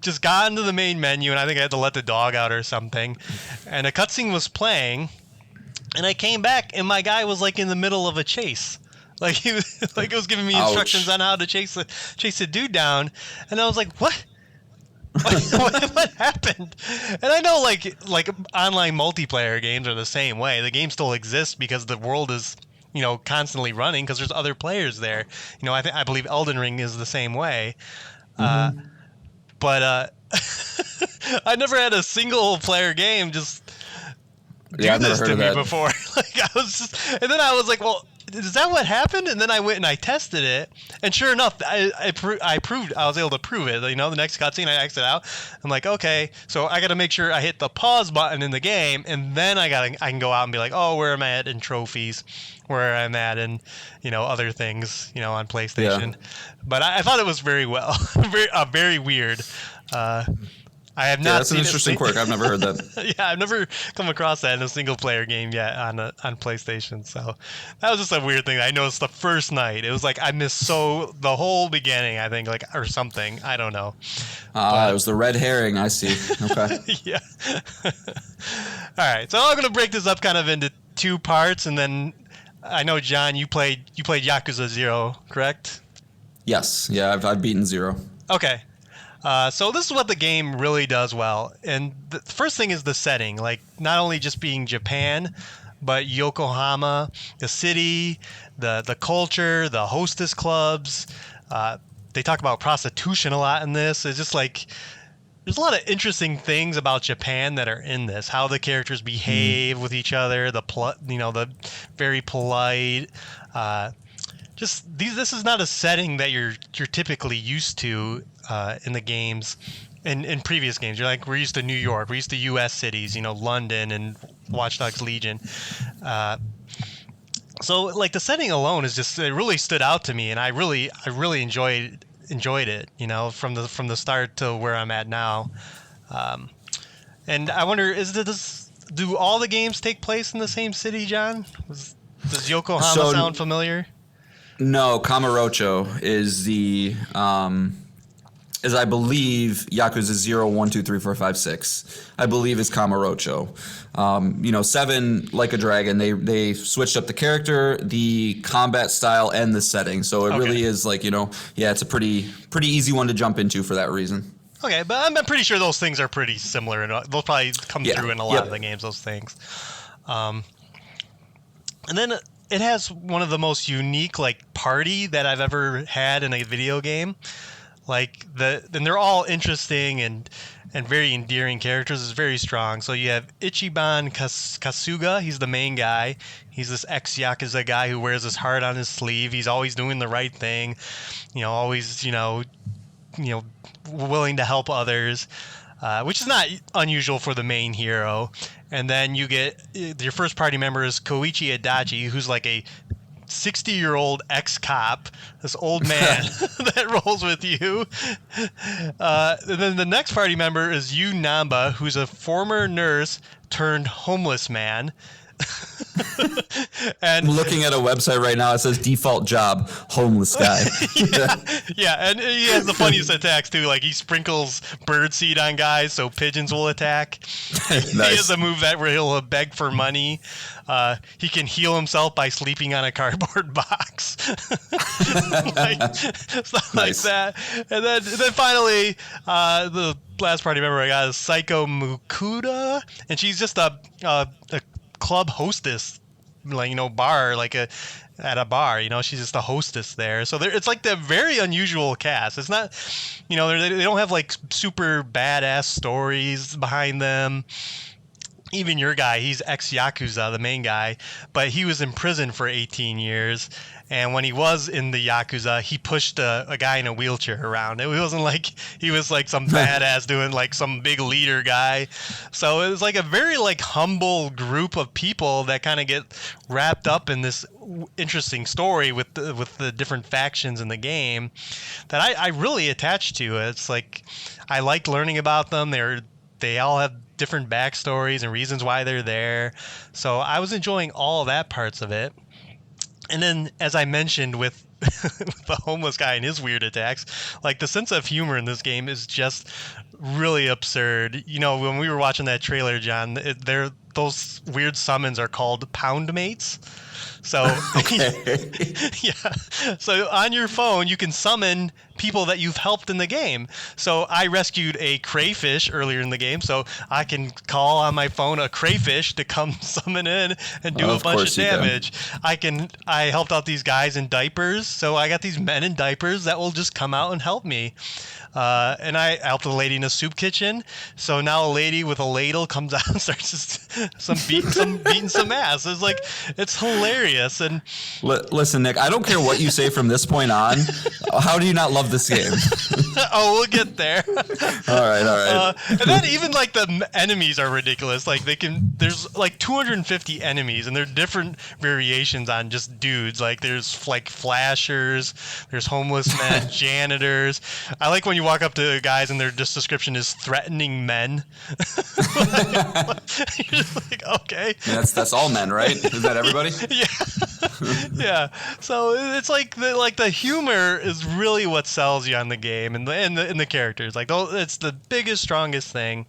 just gotten to the main menu, and I think I had to let the dog out or something, and a cutscene was playing, and I came back, and my guy was like in the middle of a chase. Like he was like it was giving me instructions on how to chase a dude down, and I was like, "What? What happened?" And I know like online multiplayer games are the same way. The game still exists because the world is constantly running because there's other players there. I believe Elden Ring is the same way, but I never had a single player game just do this to me before. Like I was just, and then I was like, well. Is that what happened? And then I went and I tested it, and sure enough, I was able to prove it. The next cutscene, I exit out. I'm like, okay, so I got to make sure I hit the pause button in the game, and then I can go out and be like, oh, where am I at in trophies, where I'm at in other things on PlayStation. Yeah. But I thought it was very very weird. I have not. Yeah, that's an interesting quirk. I've never heard that. Yeah, I've never come across that in a single player game yet on PlayStation. So that was just a weird thing. I noticed the first night. It was like I missed the whole beginning. I think or something. I don't know. It was the red herring. I see. Okay. Yeah. All right. So I'm gonna break this up kind of into two parts, and then I know John, you played Yakuza 0, correct? Yes. Yeah, I've beaten 0. Okay. So this is what the game really does well. And the first thing is the setting, like not only just being Japan, but Yokohama, the city, the culture, the hostess clubs. They talk about prostitution a lot in this. It's just like there's a lot of interesting things about Japan that are in this. How the characters behave with each other, the very polite. This is not a setting that you're typically used to in the games, in previous games. We're used to New York, we're used to U.S. cities, London and Watch Dogs Legion. So like the setting alone is just, it really stood out to me, and I really enjoyed enjoyed it, you know, from the start to where I'm at now. And I wonder, do all the games take place in the same city, John? Does Yokohama sound familiar? No, Kamurocho is is I believe Yakuza 0, 1, 2, 3, 4, 5, 6. I believe is Kamurocho. 7, Like a Dragon, they switched up the character, the combat style, and the setting. So it really is like, it's a pretty easy one to jump into for that reason. Okay, but I'm pretty sure those things are pretty similar, and they'll probably come through in a lot of the games, those things. And then it has one of the most unique, like, party that I've ever had in a video game. Like, and they're all interesting and very endearing characters. It's very strong. So you have Ichiban Kasuga. He's the main guy. He's this ex-Yakuza guy who wears his heart on his sleeve. He's always doing the right thing. Always, willing to help others, which is not unusual for the main hero. And then you get your first party member is Koichi Adachi, who's like a 60-year-old ex-cop, this old man that rolls with you. And then the next party member is Yu Namba, who's a former nurse turned homeless man. And I'm looking at a website right now. It says default job, homeless guy. and he has the funniest attacks too. Like, he sprinkles birdseed on guys so pigeons will attack. Nice. He has a move where he'll beg for money. He can heal himself by sleeping on a cardboard box, stuff like that. And then finally, the last party member I got is Psycho Mukuda, and she's just a club hostess, bar, at a bar. She's just a hostess there. So it's like the very unusual cast. It's not, they don't have like super badass stories behind them. Even your guy, he's ex-Yakuza, the main guy, but he was in prison for 18 years. And when he was in the Yakuza, he pushed a guy in a wheelchair around. It wasn't like he was like some badass doing like some big leader guy. So it was like a very like humble group of people that kind of get wrapped up in this interesting story with the different factions in the game that I really attached to. It's like I liked learning about them. They all have different backstories and reasons why they're there. So I was enjoying all of that parts of it. And then, as I mentioned with the homeless guy and his weird attacks, like the sense of humor in this game is just really absurd. When we were watching that trailer, John, those weird summons are called pound mates. So, So on your phone, you can summon people that you've helped in the game. So I rescued a crayfish earlier in the game, so I can call on my phone a crayfish to come summon in and do a bunch of damage. I helped out these guys in diapers, so I got these men in diapers that will just come out and help me. And I helped a lady in a soup kitchen. So now a lady with a ladle comes out and starts beating some ass. It's hilarious. And listen, Nick, I don't care what you say from this point on. How do you not love this game? Oh, we'll get there. All right. And then even like the enemies are ridiculous. Like there's like 250 enemies, and they're different variations on just dudes. Like there's like flashers, there's homeless men, janitors. I like when you walk up to guys and their description is threatening men. You're just like, okay. That's all men, right? Is that everybody? Yeah. So it's like the humor is really what sells you on the game and the characters. Like it's the biggest, strongest thing.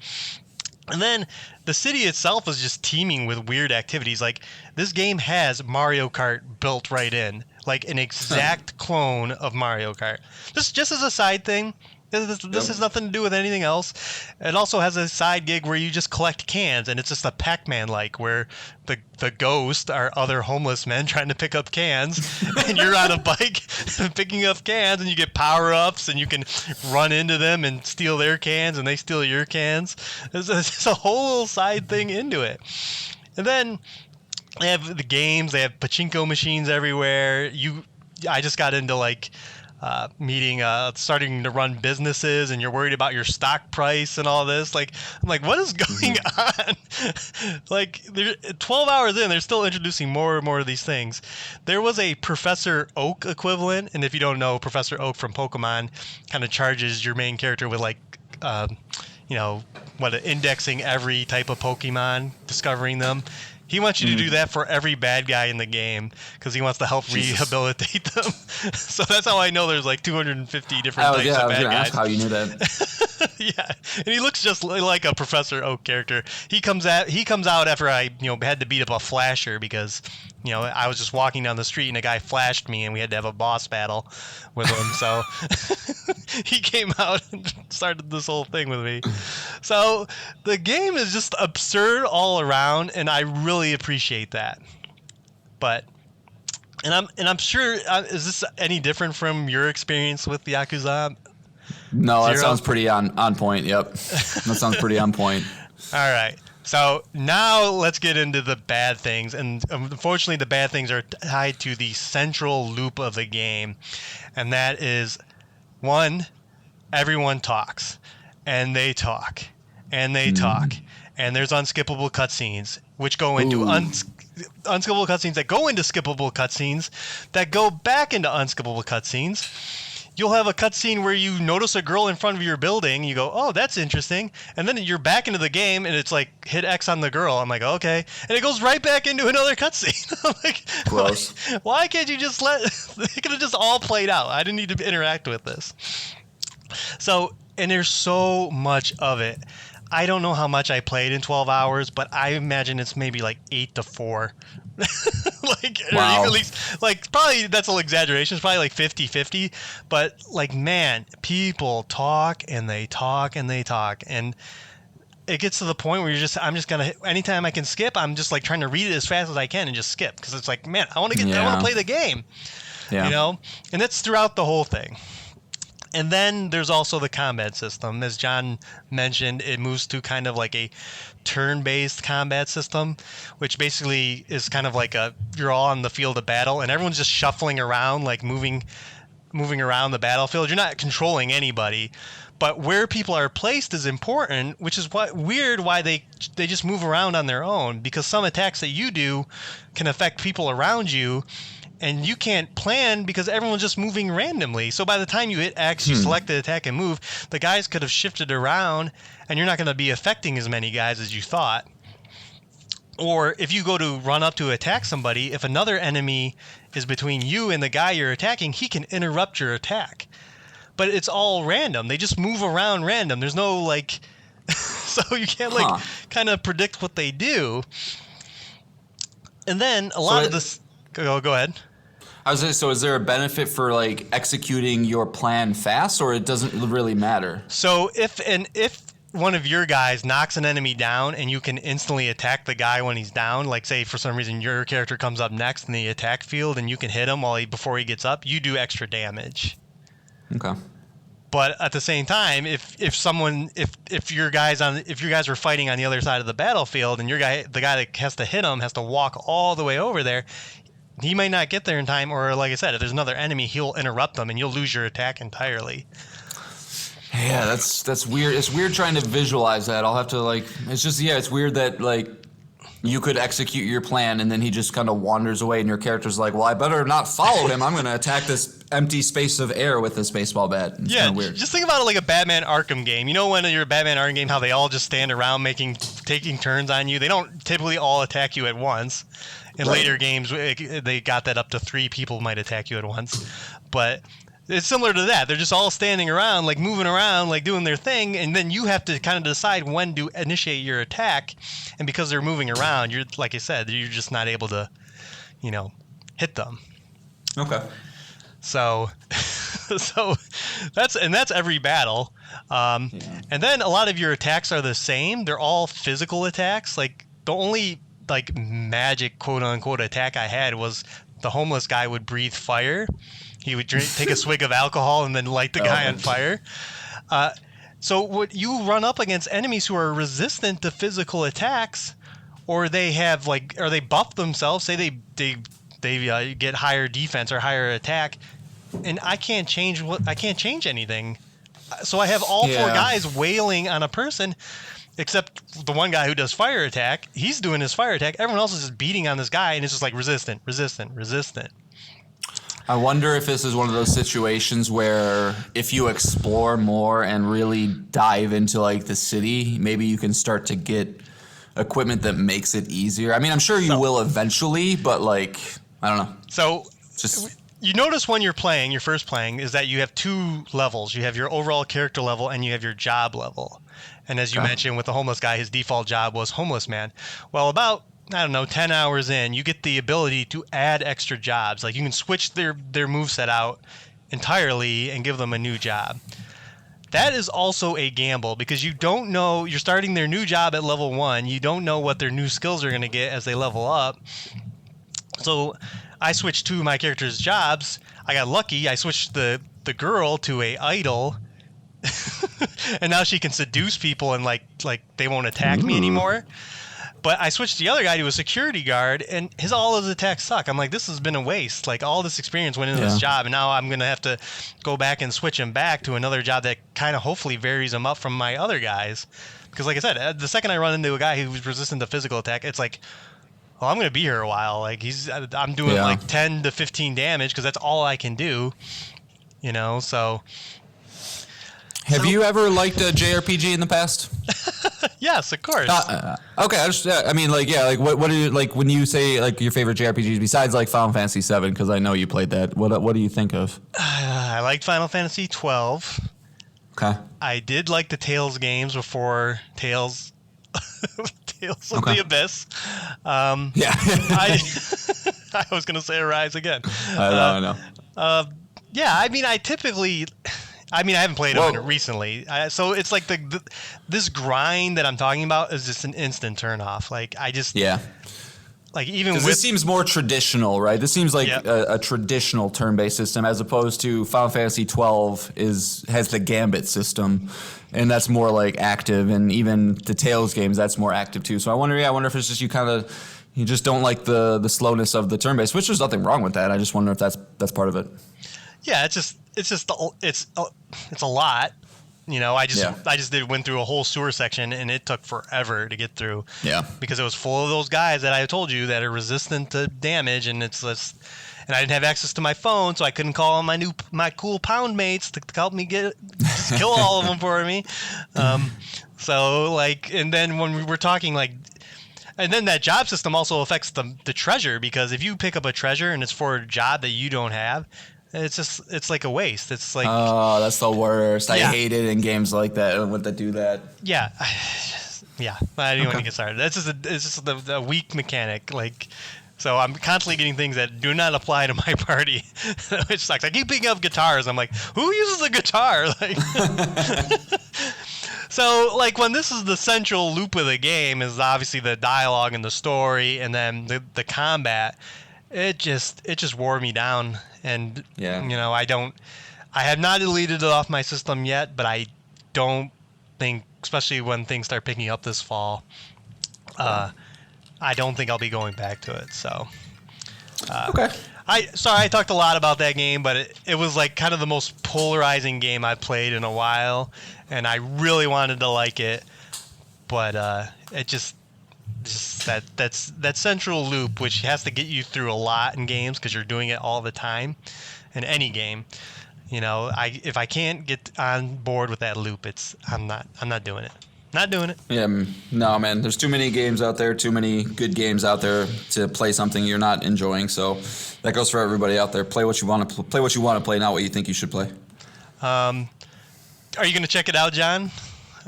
And then the city itself is just teeming with weird activities. Like this game has Mario Kart built right in, like an exact clone of Mario Kart. This just as a side thing. This has nothing to do with anything else. It also has a side gig where you just collect cans, and it's just a Pac-Man-like, where the ghost are other homeless men trying to pick up cans, and you're on a bike picking up cans, and you get power-ups, and you can run into them and steal their cans, and they steal your cans. There's a whole little side thing into it. And then they have the games. They have pachinko machines everywhere. I just got into like starting to run businesses, and you're worried about your stock price and all this. Like, I'm like, what is going on? Like, 12 hours in, they're still introducing more and more of these things. There was a Professor Oak equivalent, and if you don't know, Professor Oak from Pokemon kind of charges your main character with like, indexing every type of Pokemon, discovering them. He wants you to do that for every bad guy in the game because he wants to help rehabilitate them. So that's how I know there's like 250 different types of bad guys. I was going to ask how you knew that. Yeah, and he looks just like a Professor Oak character. He comes out after I had to beat up a flasher because I was just walking down the street and a guy flashed me and we had to have a boss battle with him. So he came out and started this whole thing with me. So the game is just absurd all around, and I really appreciate that. But and I'm sure is this any different from your experience with Yakuza? No, that sounds pretty on point. Yep, that sounds pretty on point. All right. So now let's get into the bad things. And unfortunately, the bad things are tied to the central loop of the game. And that is, one, everyone talks. And they talk. And they talk. And there's unskippable cutscenes, which go into unskippable cutscenes that go into skippable cutscenes that go back into unskippable cutscenes. You'll have a cutscene where you notice a girl in front of your building. You go, oh, that's interesting. And then you're back into the game, and it's like, hit X on the girl. I'm like, okay. And it goes right back into another cutscene. I'm like, gross. Why can't you just it could have just all played out. I didn't need to interact with this. So, and there's so much of it. I don't know how much I played in 12 hours, but I imagine it's maybe like 8-4. Wow. Or at least, probably that's an exaggeration. It's probably like 50-50. But man, people talk and they talk and they talk, and it gets to the point where I'm just gonna, anytime I can skip, I'm just like trying to read it as fast as I can and just skip because it's like, man, I want to play the game, and that's throughout the whole thing. And then there's also the combat system. As John mentioned, it moves to kind of like a turn-based combat system, which basically is kind of like you're all on the field of battle, and everyone's just shuffling around, like moving around the battlefield. You're not controlling anybody, but where people are placed is important, which is why they just move around on their own, because some attacks that you do can affect people around you. And you can't plan because everyone's just moving randomly. So by the time you hit X, you select the attack and move, the guys could have shifted around, and you're not going to be affecting as many guys as you thought. Or if you go to run up to attack somebody, if another enemy is between you and the guy you're attacking, he can interrupt your attack. But it's all random. They just move around random. There's no so you can't kind of predict what they do. And then a lot of this. Go ahead. I was saying, so is there a benefit for executing your plan fast, or it doesn't really matter? So if one of your guys knocks an enemy down and you can instantly attack the guy when he's down, like say for some reason your character comes up next in the attack field and you can hit him before he gets up, you do extra damage. Okay. But at the same time, if your guys are fighting on the other side of the battlefield and the guy that has to hit him has to walk all the way over there, he might not get there in time, or like I said, if there's another enemy, he'll interrupt them and you'll lose your attack entirely. Yeah, that's weird. It's weird trying to visualize that. I'll have to it's weird that you could execute your plan and then he just kind of wanders away and your character's like, well, I better not follow him. I'm going to attack this empty space of air with this baseball bat. It's kind of weird. Just think about it like a Batman Arkham game. You know when you're a Batman Arkham game, how they all just stand around taking turns on you? They don't typically all attack you at once. In later games, they got that up to 3 people might attack you at once. But it's similar to that. They're just all standing around, moving around, doing their thing, and then you have to kind of decide when to initiate your attack. And because they're moving around, you're, like I said, you're just not able to, hit them. Okay. So that's every battle. And then a lot of your attacks are the same. They're all physical attacks. The only magic quote unquote attack I had was the homeless guy would breathe fire. He would take a swig of alcohol and then light the guy on fire. So what you run up against enemies who are resistant to physical attacks, or they have or they buff themselves, say they get higher defense or higher attack, and I can't change anything. So I have all four guys wailing on a person, except the one guy who does fire attack. He's doing his fire attack. Everyone else is just beating on this guy, and it's just like resistant. I wonder if this is one of those situations where if you explore more and really dive into like the city, maybe you can start to get equipment that makes it easier. I mean, I'm sure you will eventually, but like, I don't know. So just you notice when you're first playing, is that you have two levels. You have your overall character level and you have your job level. And as you mentioned with the homeless guy, his default job was homeless man. Well, about 10 hours in, you get the ability to add extra jobs. Like you can switch their moveset out entirely and give them a new job. That is also a gamble because you don't know, you're starting their new job at level 1. You don't know what their new skills are going to get as they level up. So I switched two of my character's jobs. I got lucky. I switched the girl to a idol. And now she can seduce people and like they won't attack me anymore. But I switched the other guy to a security guard, and all his attacks suck. I'm like, this has been a waste. Like, all this experience went into this job, and now I'm going to have to go back and switch him back to another job that kind of hopefully varies him up from my other guys. Because like I said, the second I run into a guy who's resistant to physical attack, it's like, well, I'm going to be here a while. Like, I'm doing like 10 to 15 damage because that's all I can do, so... Have you ever liked a JRPG in the past? Yes, of course. Okay, what do you like when you say like your favorite JRPGs besides like Final Fantasy VII? Because I know you played that. What do you think of? I liked Final Fantasy 12. Okay. I did like the Tales games before Tales of the Abyss. I was gonna say Arise again. I know. I haven't played it recently, so it's like this grind that I'm talking about is just an instant turn off. Like like even with this seems more traditional, right? This seems like a traditional turn-based system as opposed to Final Fantasy 12 has the Gambit system, and that's more like active, and even the Tales games that's more active too. So I wonder if it's just you just don't like the slowness of the turn-based, which there's nothing wrong with that. I just wonder if that's part of it. Yeah, it's a lot. I just went through a whole sewer section and it took forever to get through. Yeah. Because it was full of those guys that I told you that are resistant to damage, and and I didn't have access to my phone, so I couldn't call on my cool pound mates to help me just kill all of them for me. And then when we were talking and then that job system also affects the treasure, because if you pick up a treasure and it's for a job that you don't have, it's like a waste. It's like, oh, that's the worst. I hate it in games like that when they do that. Yeah. I don't want to get started. It's just a weak mechanic. Like, so I'm constantly getting things that do not apply to my party, which sucks. I keep picking up guitars. I'm like, who uses a guitar? Like, so like when this is the central loop of the game is obviously the dialogue and the story, and then the combat. It just wore me down, and I have not deleted it off my system yet, but I don't think, especially when things start picking up this fall, I don't think I'll be going back to it. So, okay. I talked a lot about that game, but it was like kind of the most polarizing game I've played in a while, and I really wanted to like it, but it just that central loop, which has to get you through a lot in games because you're doing it all the time in any game. If I can't get on board with that loop, I'm not doing it. Not doing it. Yeah, no, man. There's too many games out there, too many good games out there to play something you're not enjoying. So that goes for everybody out there. Play what you want to play. What you want to play, not what you think you should play. Are you gonna check it out, John?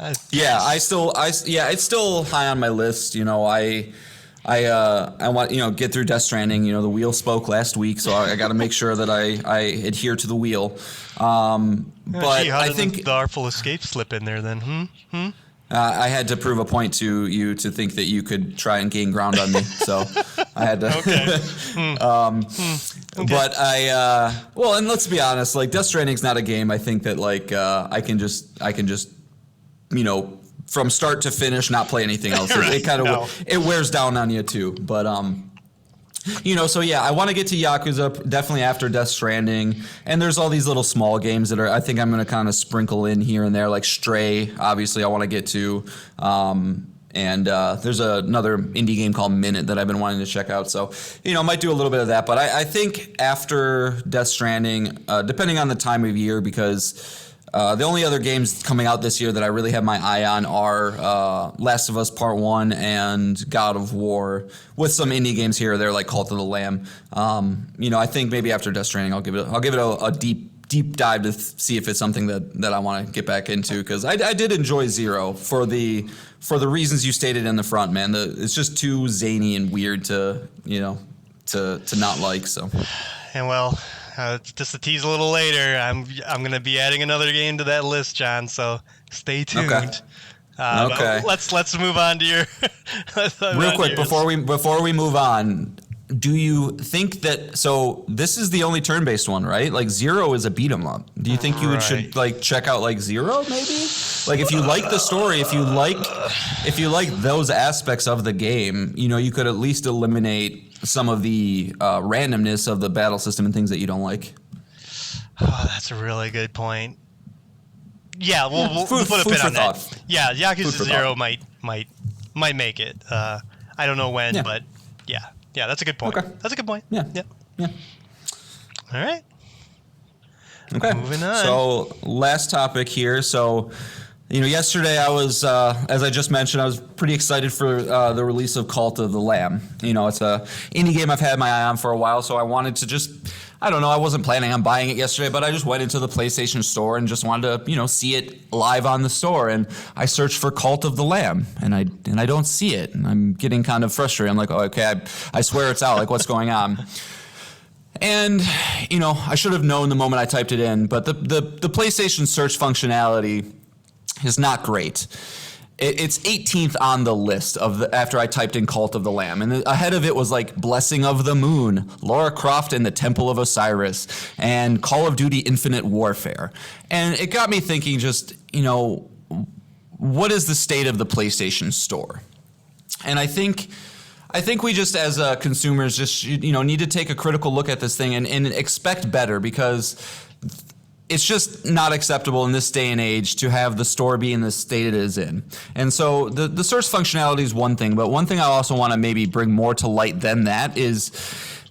It's still high on my list. I want get through Death Stranding. The wheel spoke last week, so I got to make sure that I adhere to the wheel. But how I did think the Artful Escape slip in there then. I had to prove a point to you to think that you could try and gain ground on me, so I had to. Okay. But and let's be honest, like Death Stranding's not a game I think that I can just from start to finish not play anything else. Right. It kind of it wears down on you too. But So yeah, I want to get to Yakuza definitely after Death Stranding, and there's all these little small games that I think I'm going to kind of sprinkle in here and there, like Stray. Obviously, I want to get to, and there's another indie game called Minute that I've been wanting to check out. So I might do a little bit of that, but I think after Death Stranding, depending on the time of year, because. The only other games coming out this year that I really have my eye on are Last of Us Part 1 and God of War, with some indie games here or there like Cult of the Lamb. I think maybe after Death Stranding I'll give it a deep dive to see if it's something that I want to get back into, because I did enjoy Zero for the reasons you stated in the front, man. It's just too zany and weird to not like. So. And well. Just to tease a little later, I'm going to be adding another game to that list, John. So stay tuned. Okay. Okay. Let's move on to your. Real quick before we move on, do you think that? So this is the only turn-based one, right? Like Zero is a beat 'em up. Do you think you should like check out like Zero, maybe? Like if you like the story, if you like those aspects of the game, you could at least eliminate some of the randomness of the battle system and things that you don't like. Oh, that's a really good point. Yeah, we'll put a pin on that. Yeah, Yakuza 0 might make it. I don't know when, but yeah, that's a good point. Okay. That's a good point. Yeah. All right. Okay. Moving on. So last topic here. So. Yesterday I was, as I just mentioned, I was pretty excited for the release of Cult of the Lamb. It's a indie game I've had my eye on for a while, so I wanted to just, I don't know, I wasn't planning on buying it yesterday, but I just went into the PlayStation Store and just wanted to, see it live on the store. And I searched for Cult of the Lamb, and I don't see it. And I'm getting kind of frustrated. I'm like, oh, okay, I swear it's out. Like, what's going on? And, I should have known the moment I typed it in, but the PlayStation search functionality is not great. It's 18th on the list after I typed in Cult of the Lamb, and ahead of it was like Blessing of the Moon, Lara Croft and the Temple of Osiris, and Call of Duty Infinite Warfare. And it got me thinking, just what is the state of the PlayStation Store? And I think we just, as consumers, just need to take a critical look at this thing and expect better, because it's just not acceptable in this day and age to have the store be in the state it is in. And so the search functionality is one thing, but one thing I also want to maybe bring more to light than that is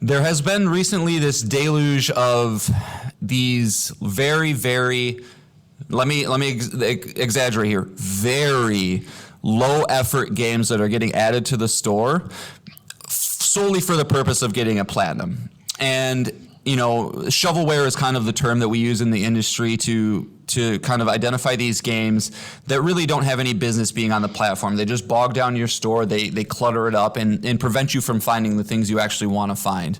there has been recently this deluge of these very, very, let me exaggerate here, very low effort games that are getting added to the store solely for the purpose of getting a platinum. And shovelware is kind of the term that we use in the industry to kind of identify these games that really don't have any business being on the platform. They just bog down your store, they clutter it up, and prevent you from finding the things you actually want to find.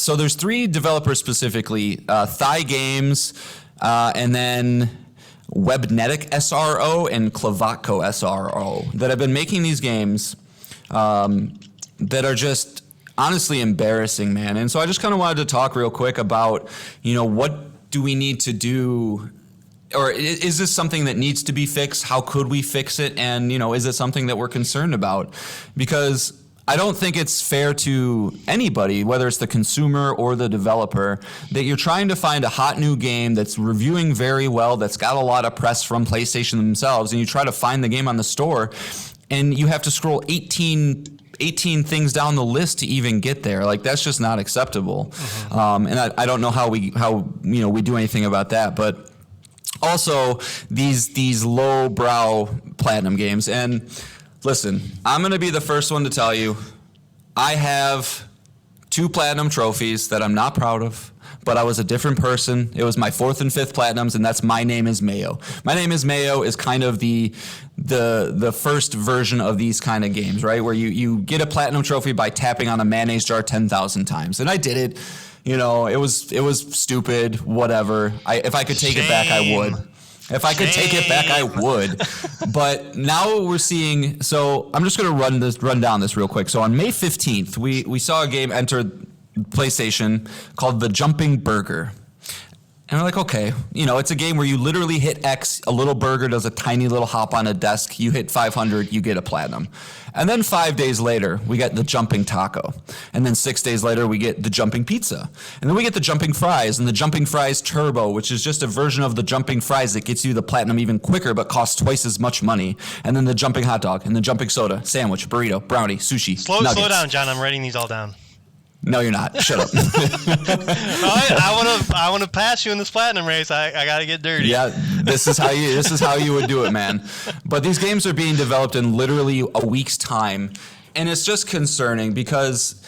So there's 3 developers specifically, Thigh Games, and then Webnetic SRO and Clavatco SRO, that have been making these games that are just honestly embarrassing, man. And so I just kind of wanted to talk real quick about, what do we need to do, or is this something that needs to be fixed? How could we fix it? And, is it something that we're concerned about? Because I don't think it's fair to anybody, whether it's the consumer or the developer, that you're trying to find a hot new game that's reviewing very well, that's got a lot of press from PlayStation themselves, and you try to find the game on the store, and you have to scroll 18 things down the list to even get there. Like, that's just not acceptable. And I don't know how we do anything about that. But also these low brow platinum games. And listen, I'm going to be the first one to tell you, I have 2 platinum trophies that I'm not proud of, but I was a different person. It was my 4th and 5th platinums, and that's My Name is Mayo. My Name is Mayo is kind of the first version of these kind of games, right? Where you get a platinum trophy by tapping on a mayonnaise jar 10,000 times. And I did it. It was stupid, whatever. If I could take it back, I would. If I could take it back, I would. But now we're seeing, so I'm just going to run down this real quick. So on May 15th, we saw a game enter PlayStation called The Jumping Burger. And we're like, okay, it's a game where you literally hit X, a little burger does a tiny little hop on a desk, you hit 500, you get a platinum. And then 5 days later, we get the jumping taco. And then 6 days later, we get the jumping pizza. And then we get the jumping fries and the jumping fries turbo, which is just a version of the jumping fries that gets you the platinum even quicker but costs twice as much money. And then the jumping hot dog and the jumping soda, sandwich, burrito, brownie, sushi, Slow down, John. I'm writing these all down. No, you're not. Shut up. I want to pass you in this platinum race. I got to get dirty. Yeah, this is how you would do it, man. But these games are being developed in literally a week's time, and it's just concerning because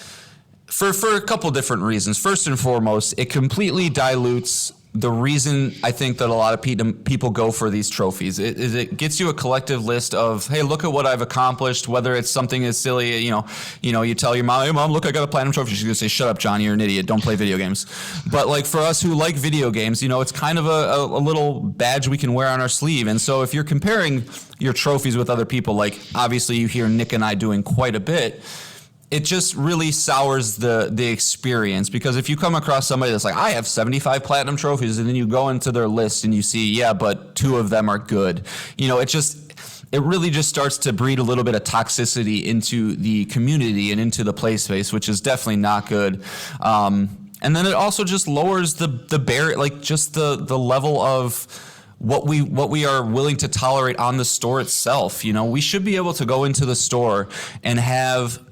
for a couple different reasons. First and foremost, it completely dilutes the reason I think that a lot of people go for these trophies. It gets you a collective list of, hey, look at what I've accomplished, whether it's something as silly, you tell your mom, hey, Mom, look, I got a platinum trophy. She's going to say, shut up, John, you're an idiot. Don't play video games. But like for us who like video games, it's kind of a little badge we can wear on our sleeve. And so if you're comparing your trophies with other people, like obviously you hear Nick and I doing quite a bit, it just really sours the experience, because if you come across somebody that's like, I have 75 platinum trophies, and then you go into their list and you see, yeah, but 2 of them are good. It really just starts to breed a little bit of toxicity into the community and into the play space, which is definitely not good. And then it also just lowers the barrier, like just the level of what we are willing to tolerate on the store itself. We should be able to go into the store and have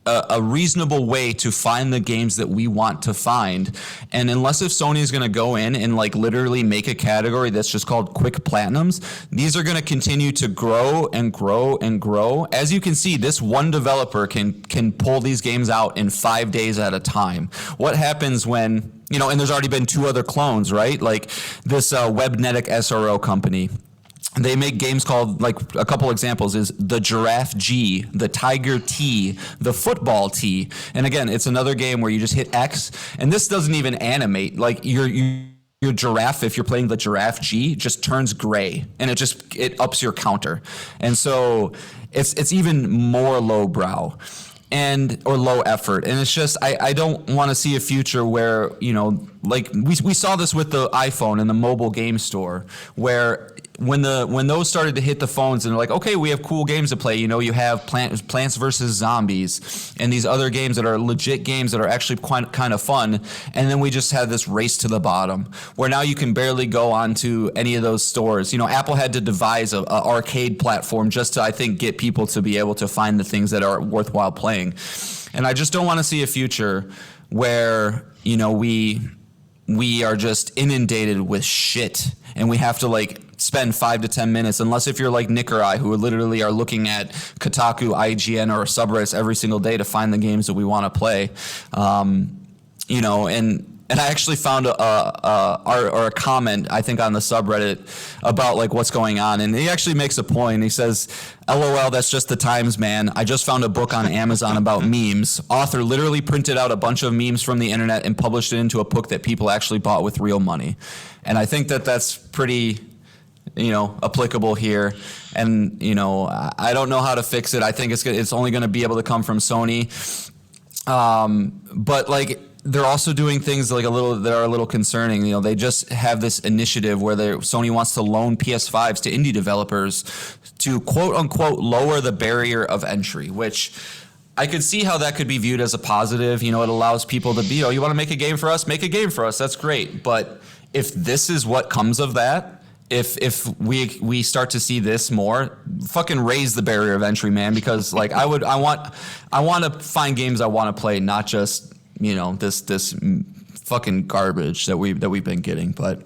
a reasonable way to find the games that we want to find. And unless if Sony is going to go in and like literally make a category that's just called quick platinums, these are going to continue to grow and grow and grow. As you can see, this one developer can pull these games out in 5 days at a time. What happens when, and there's already been 2 other clones, right? Like this Webnetic SRO company. They make games called, like a couple examples is the Giraffe G, the Tiger T, the Football T. And again, it's another game where you just hit X, and this doesn't even animate. Like your giraffe, if you're playing the Giraffe G, just turns gray, and it ups your counter. And so it's even more lowbrow or low effort. And it's just, I don't want to see a future where, like we saw this with the iPhone and the mobile game store, where when those started to hit the phones and they're like, okay, we have cool games to play. You have Plants vs. Zombies and these other games that are legit games that are actually kind of fun. And then we just had this race to the bottom where now you can barely go onto any of those stores. Apple had to devise a arcade platform just to, I think, get people to be able to find the things that are worthwhile playing. And I just don't want to see a future where, we are just inundated with shit and we have to like spend 5 to 10 minutes, unless if you're like Nick or I, who literally are looking at Kotaku, IGN, or subreddits every single day to find the games that we want to play. And I actually found a comment, I think, on the subreddit about like what's going on. And he actually makes a point. He says, LOL, that's just the times, man. I just found a book on Amazon about memes. Author literally printed out a bunch of memes from the internet and published it into a book that people actually bought with real money. And I think that that's pretty, applicable here. And, I don't know how to fix it. I think it's only going to be able to come from Sony. But like, they're also doing things like that are a little concerning. They just have this initiative where Sony wants to loan PS5s to indie developers to quote unquote lower the barrier of entry, which I could see how that could be viewed as a positive. It allows people to be, you want to make a game for us? Make a game for us. That's great. But if this is what comes of that, if we start to see this more, fucking raise the barrier of entry, man, because like I want to find games I want to play, not just this fucking garbage that we've been getting. But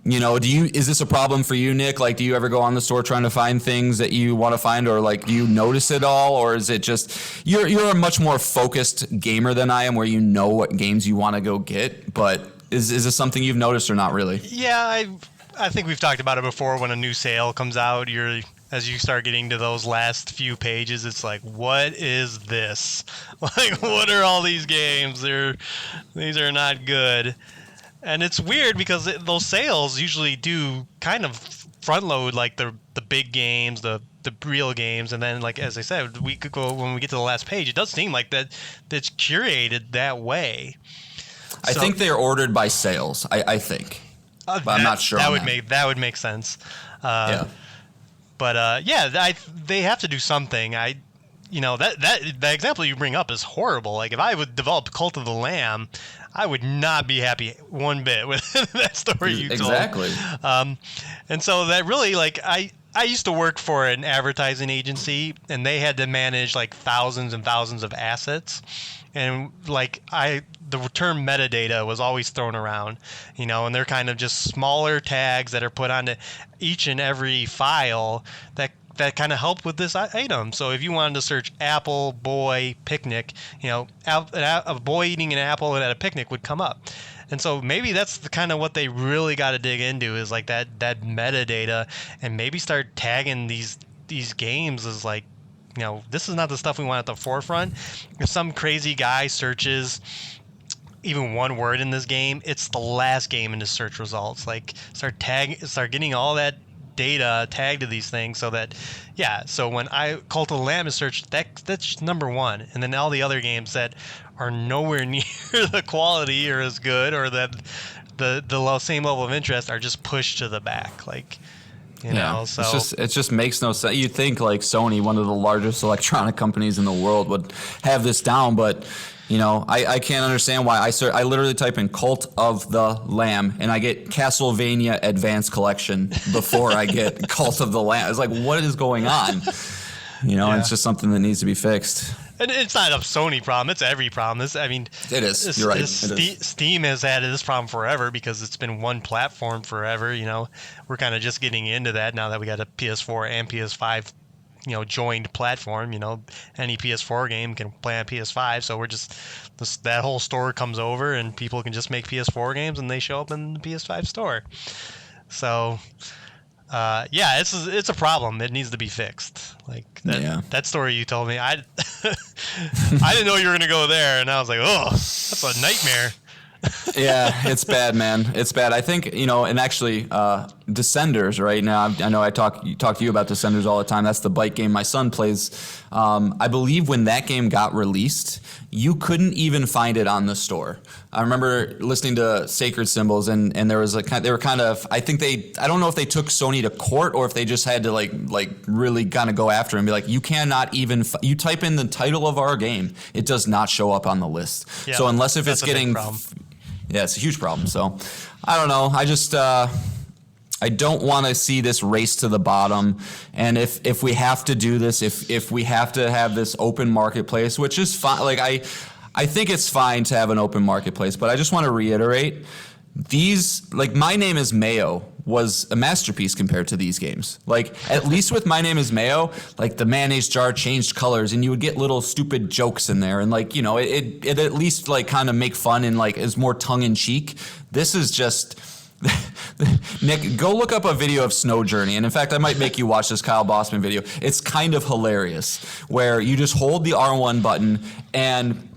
is this a problem for you, Nick? Like, do you ever go on the store trying to find things that you want to find, or like do you notice it all, or is it just you're a much more focused gamer than I am, where you know what games you want to go get? But is this something you've noticed or not really? Yeah, I think we've talked about it before. When a new sale comes out, as you start getting to those last few pages, it's like, what is this? Like, what are all these games? These are not good. And it's weird because those sales usually do kind of front load like the big games, the real games, and then, like as I said, when we get to the last page, it does seem like that's curated that way. I think they're ordered by sales. I think, but I'm not sure. That would make sense. Yeah. But they have to do something. That example you bring up is horrible. Like if I would develop Cult of the Lamb, I would not be happy one bit with that story you told. Exactly. And so that really, like, I used to work for an advertising agency, and they had to manage like thousands and thousands of assets. And like the term metadata was always thrown around, and they're kind of just smaller tags that are put onto each and every file that kind of help with this item. So if you wanted to search apple, boy, picnic, a boy eating an apple at a picnic would come up. And so maybe that's the kind of what they really got to dig into is like that metadata, and maybe start tagging these games as like, this is not the stuff we want at the forefront. If some crazy guy searches even one word in this game, it's the last game in the search results. Like start getting all that data tagged to these things so that so when Cult of the Lamb is searched, that's number one, and then all the other games that are nowhere near the quality or as good or that the same level of interest are just pushed to the back, like so it just makes no sense. You'd think like Sony, one of the largest electronic companies in the world, would have this down, but I can't understand why. I literally type in Cult of the Lamb and I get Castlevania Advanced Collection before I get Cult of the Lamb. It's like, what is going on? It's just something that needs to be fixed. And it's not a Sony problem. It's every problem. It is. You're right. Steam has had this problem forever because it's been one platform forever. We're kind of just getting into that now that we got a PS4 and PS5 joined platform. Any PS4 game can play on PS5, so we're just that whole store comes over and people can just make PS4 games and they show up in the PS5 store. So it's a problem. It needs to be fixed. Like that story you told me, I didn't know you were gonna go there, and I was like, oh, that's a nightmare. Yeah, it's bad, man. It's bad. I think, and actually, Descenders, right now, I know I talk to you about Descenders all the time. That's the bike game my son plays. I believe when that game got released, you couldn't even find it on the store. I remember listening to Sacred Symbols, and there was I don't know if they took Sony to court or if they just had to like really kind of go after it and be like, you cannot even, you type in the title of our game, it does not show up on the list. Yeah, so unless if it's getting, it's a huge problem. So I don't know. I just, I don't want to see this race to the bottom. And if we have to do this, if we have to have this open marketplace, which is fine, like I think it's fine to have an open marketplace, but I just want to reiterate, these, like My Name is Mayo was a masterpiece compared to these games. Like, at least with My Name is Mayo, like the mayonnaise jar changed colors and you would get little stupid jokes in there, and like, it at least like kind of make fun and like is more tongue in cheek. This is just Nick, go look up a video of Snow Journey, and in fact I might make you watch this Kyle Bossman video. It's kind of hilarious, where you just hold the R1 button and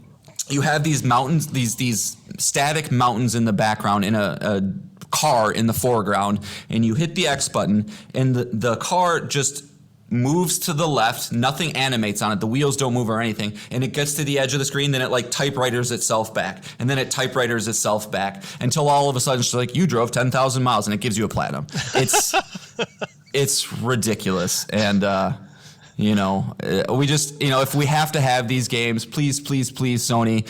you have these mountains, these static mountains in the background in a car in the foreground, and you hit the X button and the car just moves to the left, nothing animates on it, the wheels don't move or anything, and it gets to the edge of the screen, then it like typewriters itself back, and then it typewriters itself back, until all of a sudden it's like, you drove 10,000 miles, and it gives you a platinum. It's ridiculous, and we just, if we have to have these games, please Sony,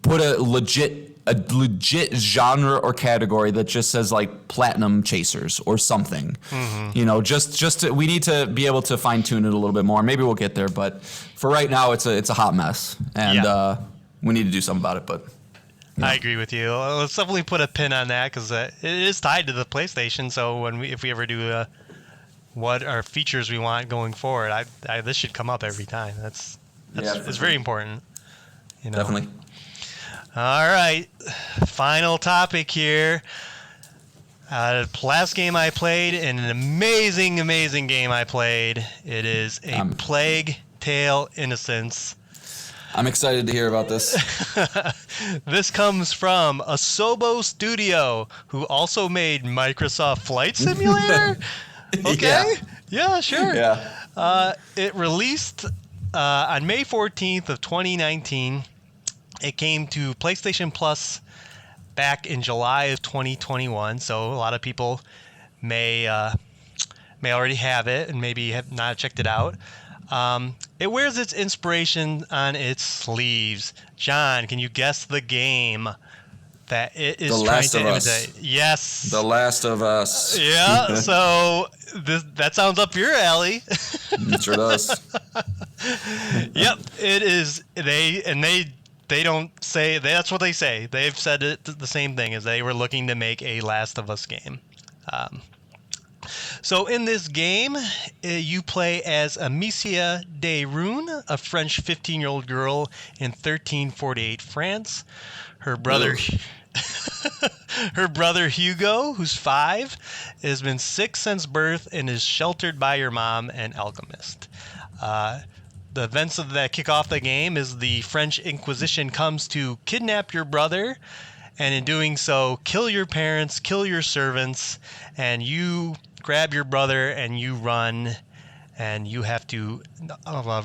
put a legit genre or category that just says like platinum chasers or something. Mm-hmm. We need to be able to fine tune it a little bit more. Maybe we'll get there, but for right now it's a hot mess, and we need to do something about it. But I agree with you. Let's definitely put a pin on that, because it is tied to the PlayStation. So if we ever do what are features we want going forward, this should come up every time. It's very important. Definitely. All right, final topic here. Last game I played, and an amazing game I played. It is a Plague Tale Innocence. I'm excited to hear about this. This comes from Asobo Studio, who also made Microsoft Flight Simulator. Okay. Yeah, sure. Yeah. It released on May 14th of 2019. It came to PlayStation Plus back in July of 2021. So a lot of people may already have it and maybe have not checked it out. It wears its inspiration on its sleeves. John, can you guess the game that it is trying to imitate? Yes. The Last of Us. Yeah, so that sounds up your alley. It sure does. Yep, it is. They don't say, that's what they say. They've said it the same thing, as they were looking to make a Last of Us game. So in this game, you play as Amicia de Rune, a French 15-year-old girl in 1348 France. Her brother Hugo, who's 5, has been sick since birth and is sheltered by your mom, an alchemist. The events that kick off the game is the French Inquisition comes to kidnap your brother, and in doing so, kill your parents, kill your servants, and you grab your brother and you run, and you have to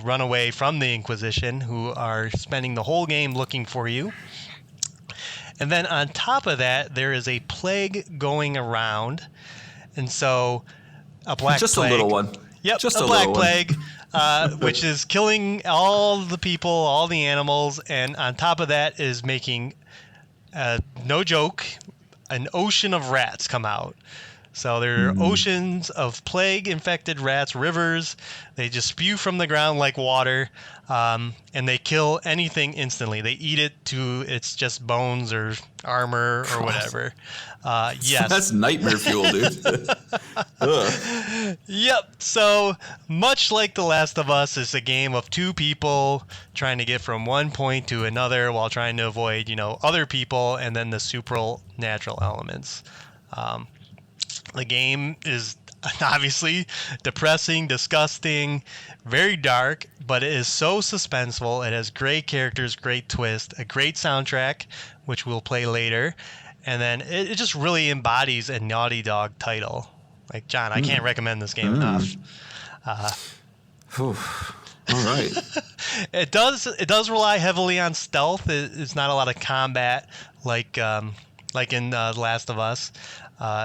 run away from the Inquisition, who are spending the whole game looking for you. And then on top of that, there is a plague going around, and so a black just plague. A little one. Yep, just a black plague, which is killing all the people, all the animals, and on top of that is making, no joke, an ocean of rats come out. So there are oceans of plague-infected rats, rivers. They just spew from the ground like water, and they kill anything instantly. They eat it to its just bones or armor or whatever. Yes. That's nightmare fuel, dude. Yep. So much like The Last of Us, it's a game of two people trying to get from one point to another while trying to avoid, other people and then the supernatural elements. The game is obviously depressing, disgusting, very dark, but it is so suspenseful. It has great characters, great twist, a great soundtrack, which we'll play later. And then it just really embodies a Naughty Dog title. Like, John, I can't recommend this game enough. All right. It does rely heavily on stealth. It's not a lot of combat like in The Last of Us.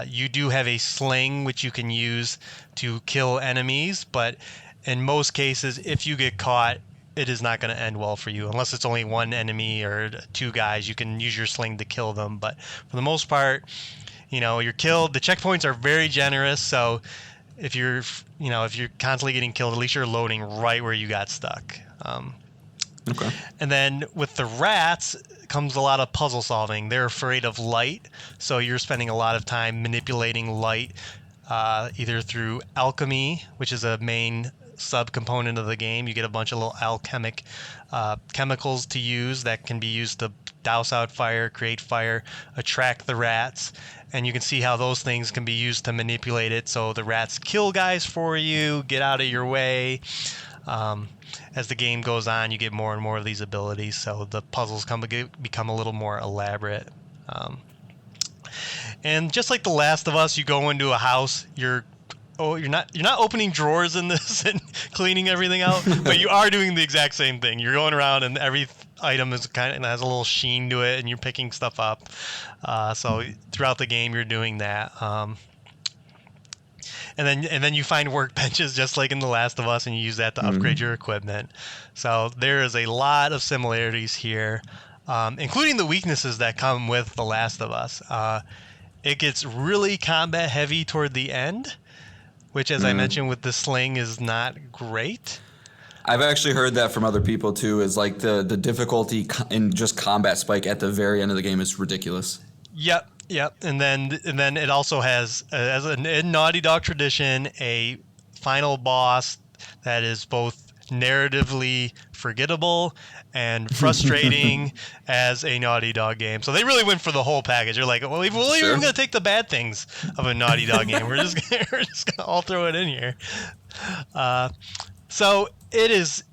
You do have a sling which you can use to kill enemies, but in most cases, if you get caught, it is not going to end well for you. Unless it's only one enemy or two guys, you can use your sling to kill them. But for the most part, you're killed. The checkpoints are very generous, so if you're constantly getting killed, at least you're loading right where you got stuck. Okay. And then with the rats comes a lot of puzzle solving. They're afraid of light, so you're spending a lot of time manipulating light, either through alchemy, which is a main subcomponent of the game. You get a bunch of little alchemic chemicals to use that can be used to douse out fire, create fire, attract the rats, and you can see how those things can be used to manipulate it so the rats kill guys for you, get out of your way. As the game goes on, you get more and more of these abilities, so the puzzles become a little more elaborate. And just like The Last of Us, you go into a house, you're not opening drawers in this and cleaning everything out, but you are doing the exact same thing. You're going around and every item is has a little sheen to it, and you're picking stuff up. So throughout the game, you're doing that. And then you find workbenches just like in The Last of Us, and you use that to upgrade your equipment. So there is a lot of similarities here, including the weaknesses that come with The Last of Us. It gets really combat heavy toward the end, which, as I mentioned with the sling, is not great. I've actually heard that from other people too. Is like the difficulty in just combat spike at the very end of the game is ridiculous. Yep. And then it also has, as a Naughty Dog tradition, a final boss that is both narratively forgettable and frustrating as a Naughty Dog game. So they really went for the whole package. They're like, well, we're even going to take the bad things of a Naughty Dog game. We're just going to all throw it in here. So it is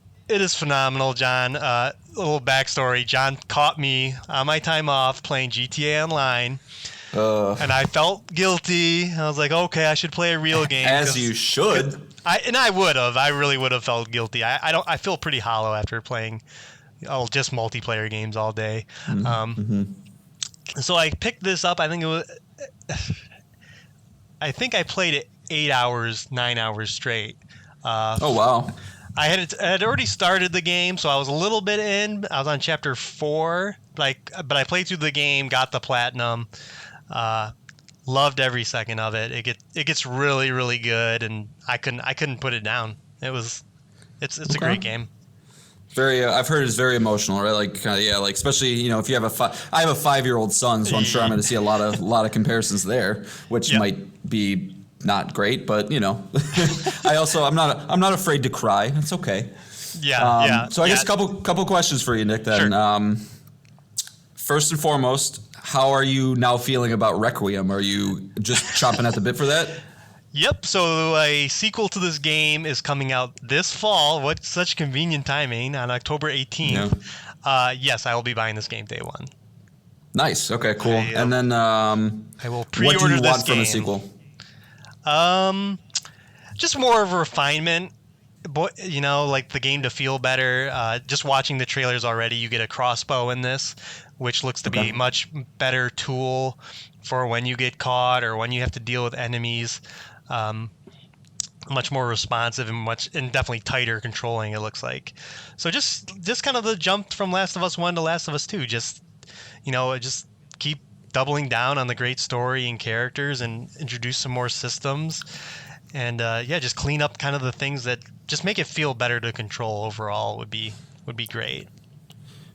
phenomenal, John. A little backstory. John caught me on my time off playing GTA Online. And I felt guilty. I was like, okay, I should play a real game. As you should. I would have. I really would have felt guilty. I feel pretty hollow after playing just multiplayer games all day. So I picked this up. I think I played it 9 hours straight. Oh wow. I had already started the game, so I was a little bit in. I was on chapter 4, but I played through the game, got the platinum, loved every second of it. It gets really, really good, and I couldn't put it down. It's a great game. Very, I've heard it's very emotional, right? Like, like especially if you have I have a 5-year-old son, so I'm sure I'm going to see a lot of comparisons there, which might be not great, but I'm not afraid to cry. It's okay. So I guess a couple questions for you, Nick. Then, sure. First and foremost, how are you now feeling about Requiem? Are you just chomping at the bit for that? Yep, so a sequel to this game is coming out this fall. What such convenient timing, on October 18th. Yeah. Yes, I will be buying this game day one. Nice, okay, cool. And then I will pre-order what do you this want game. from a sequel? Just more of a refinement, like the game to feel better. Just watching the trailers already, you get a crossbow in this, which looks to be a much better tool for when you get caught or when you have to deal with enemies. Much more responsive and definitely tighter controlling, it looks like. So just kind of the jump from Last of Us 1 to Last of Us 2. Just keep doubling down on the great story and characters and introduce some more systems. And just clean up kind of the things that just make it feel better to control overall would be great.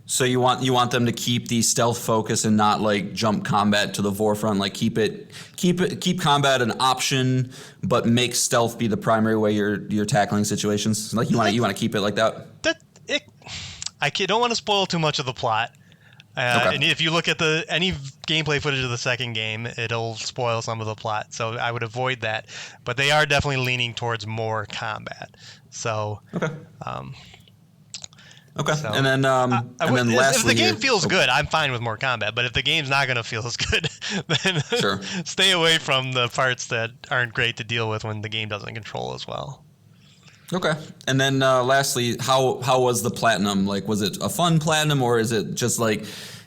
So you want them to keep the stealth focus and not like jump combat to the forefront, like keep combat an option, but make stealth be the primary way you're tackling situations. Like you want to keep it like that. I don't want to spoil too much of the plot. And if you look at any gameplay footage of the second game, it'll spoil some of the plot. So I would avoid that. But they are definitely leaning towards more combat. So Okay, so, and then lastly, if the game feels good, I'm fine with more combat. But if the game's not going to feel as good, then stay away from the parts that aren't great to deal with when the game doesn't control as well. Okay, and then lastly, how was the platinum? Like, was it a fun platinum, or is it just like,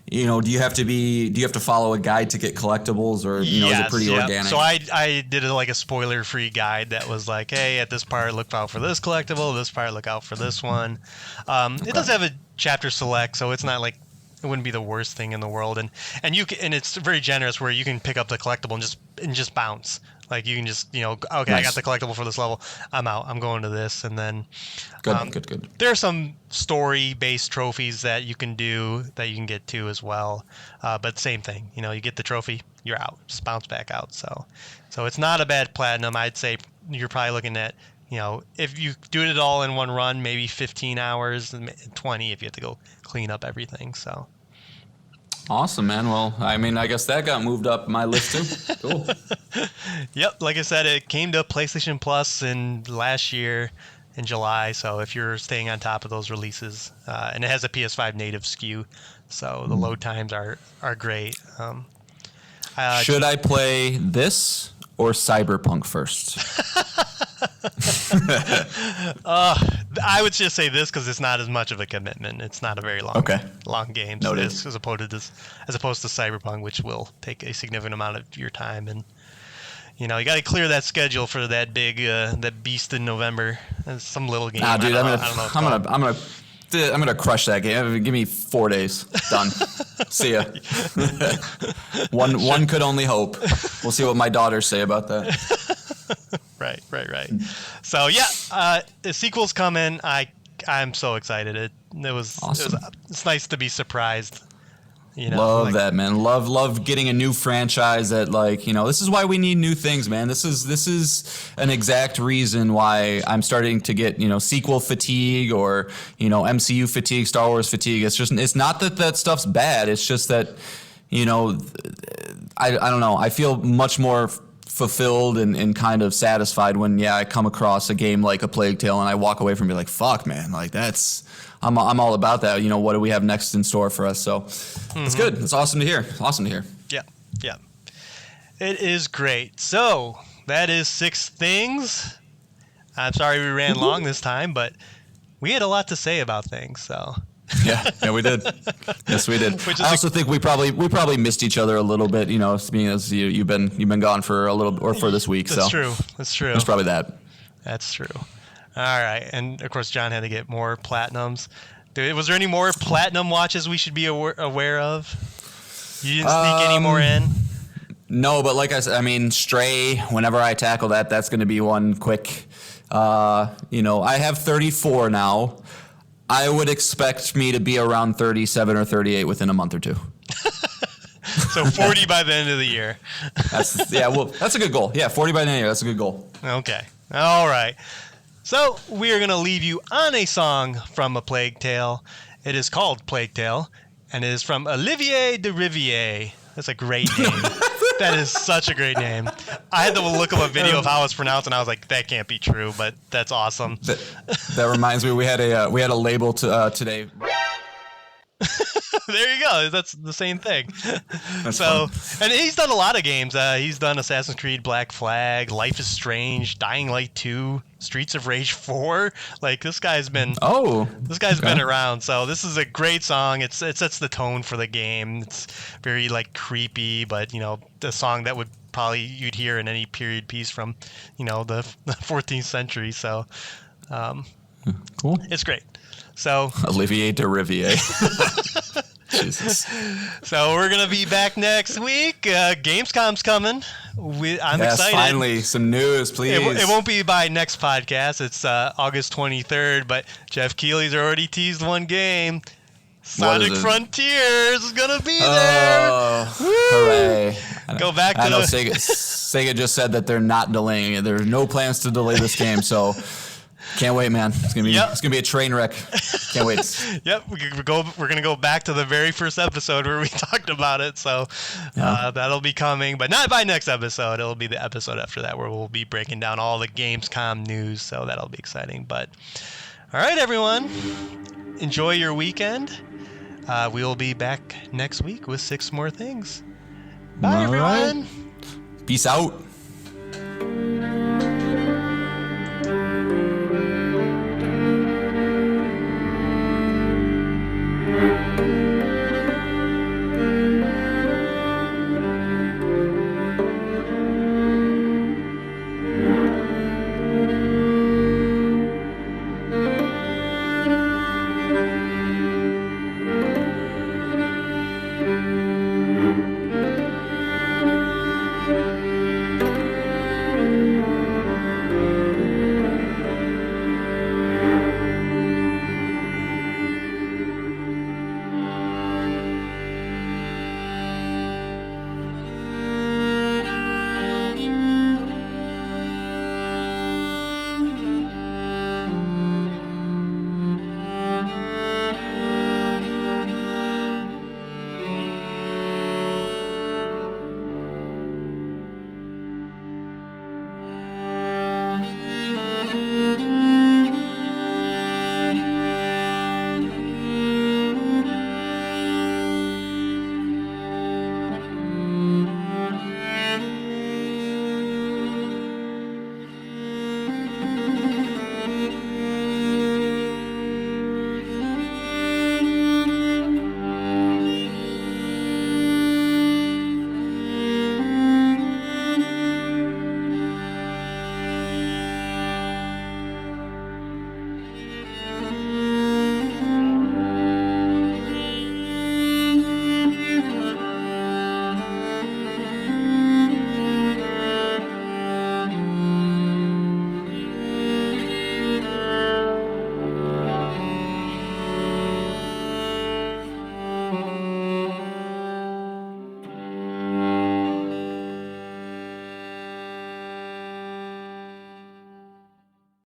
do you have to follow a guide to get collectibles, or is it pretty organic? So I did a spoiler-free guide that was like, hey, at this part look out for this collectible, this part look out for this one. It does have a chapter select, so it's not like it wouldn't be the worst thing in the world, and it's very generous where you can pick up the collectible and just bounce. Like you can just okay, nice. I got the collectible for this level. I'm out. I'm going to this, and then good. There are some story-based trophies that you can get to as well. But same thing. You get the trophy, you're out. Just bounce back out. So it's not a bad platinum. I'd say you're probably looking at if you do it all in one run, maybe 15 hours, 20 if you have to go clean up everything. So. Awesome, man. Well, I mean, I guess that got moved up my list too. Cool. Yep, like I said, it came to PlayStation Plus in last year in July. So if you're staying on top of those releases, and it has a PS5 native SKU, so the load times are great. Should I play this or Cyberpunk first? I would just say this because it's not as much of a commitment. It's not a very long game. So this, as opposed to Cyberpunk, which will take a significant amount of your time, and you got to clear that schedule for that big that beast in November. It's some little game. Nah, dude, I'm gonna crush that game. Give me 4 days. Done. See ya. One could only hope. We'll see what my daughters say about that. Right. So the sequel's coming. I'm so excited. It was awesome. It's nice to be surprised. Love that, man. Love getting a new franchise that this is why we need new things, man. This is an exact reason why I'm starting to get, sequel fatigue or, MCU fatigue, Star Wars fatigue. It's not that stuff's bad. It's just that, I don't know. I feel much more fulfilled and kind of satisfied when I come across a game like A Plague Tale and I walk away from it like, fuck, man, I'm all about that. What do we have next in store for us? So it's good. It's awesome to hear. Yeah. It is great. So that is 6 things. I'm sorry we ran long this time, but we had a lot to say about things. So Yeah, we did. Yes, we did. I also think we probably missed each other a little bit. You know, being as you've been gone for a little or for this week. That's true. That's true. It's probably that. That's true. All right, and of course, John had to get more platinums. Was there any more platinum watches we should be aware of? You didn't sneak any more in? No, but like I said, I mean, Stray, whenever I tackle that's going to be one quick. You know, I have 34 now. I would expect me to be around 37 or 38 within a month or two. So 40 by the end of the year. That's a good goal. Yeah, 40 by the end of the year. That's a good goal. Okay. All right. So we are going to leave you on a song from A Plague Tale. It is called Plague Tale, and it is from Olivier de Riviere. That's a great name. That is such a great name. I had to look up a video of how it's pronounced, and I was like, that can't be true, but that's awesome. That reminds me, we had a label today. There you go. That's the same thing. That's so, fun. and he's done a lot of games. He's done Assassin's Creed Black Flag, Life is Strange, Dying Light 2, Streets of Rage 4. Like, this guy's been been around. So this is a great song. It sets the tone for the game. It's very like creepy, but you know, the song that would probably you'd hear in any period piece from, you know, the 14th century. So, cool. It's great. So Olivier de Riviere. Jesus. So we're gonna be back next week. Gamescom's coming. I'm excited. Finally, some news, please. It won't be by next podcast. It's August 23rd, but Jeff Keighley's already teased one game. Sonic Frontiers is gonna be there. Hooray! Go back to I know Sega just said that they're not delaying it. There are no plans to delay this game, so. Can't wait, man. It's gonna be a train wreck. Can't wait. Yep, we're gonna go back to the very first episode where we talked about it. So that'll be coming, but not by next episode. It'll be the episode after that where we'll be breaking down all the Gamescom news. So that'll be exciting. But all right, everyone, enjoy your weekend. We will be back next week with 6 more things. Bye, everyone. Peace out.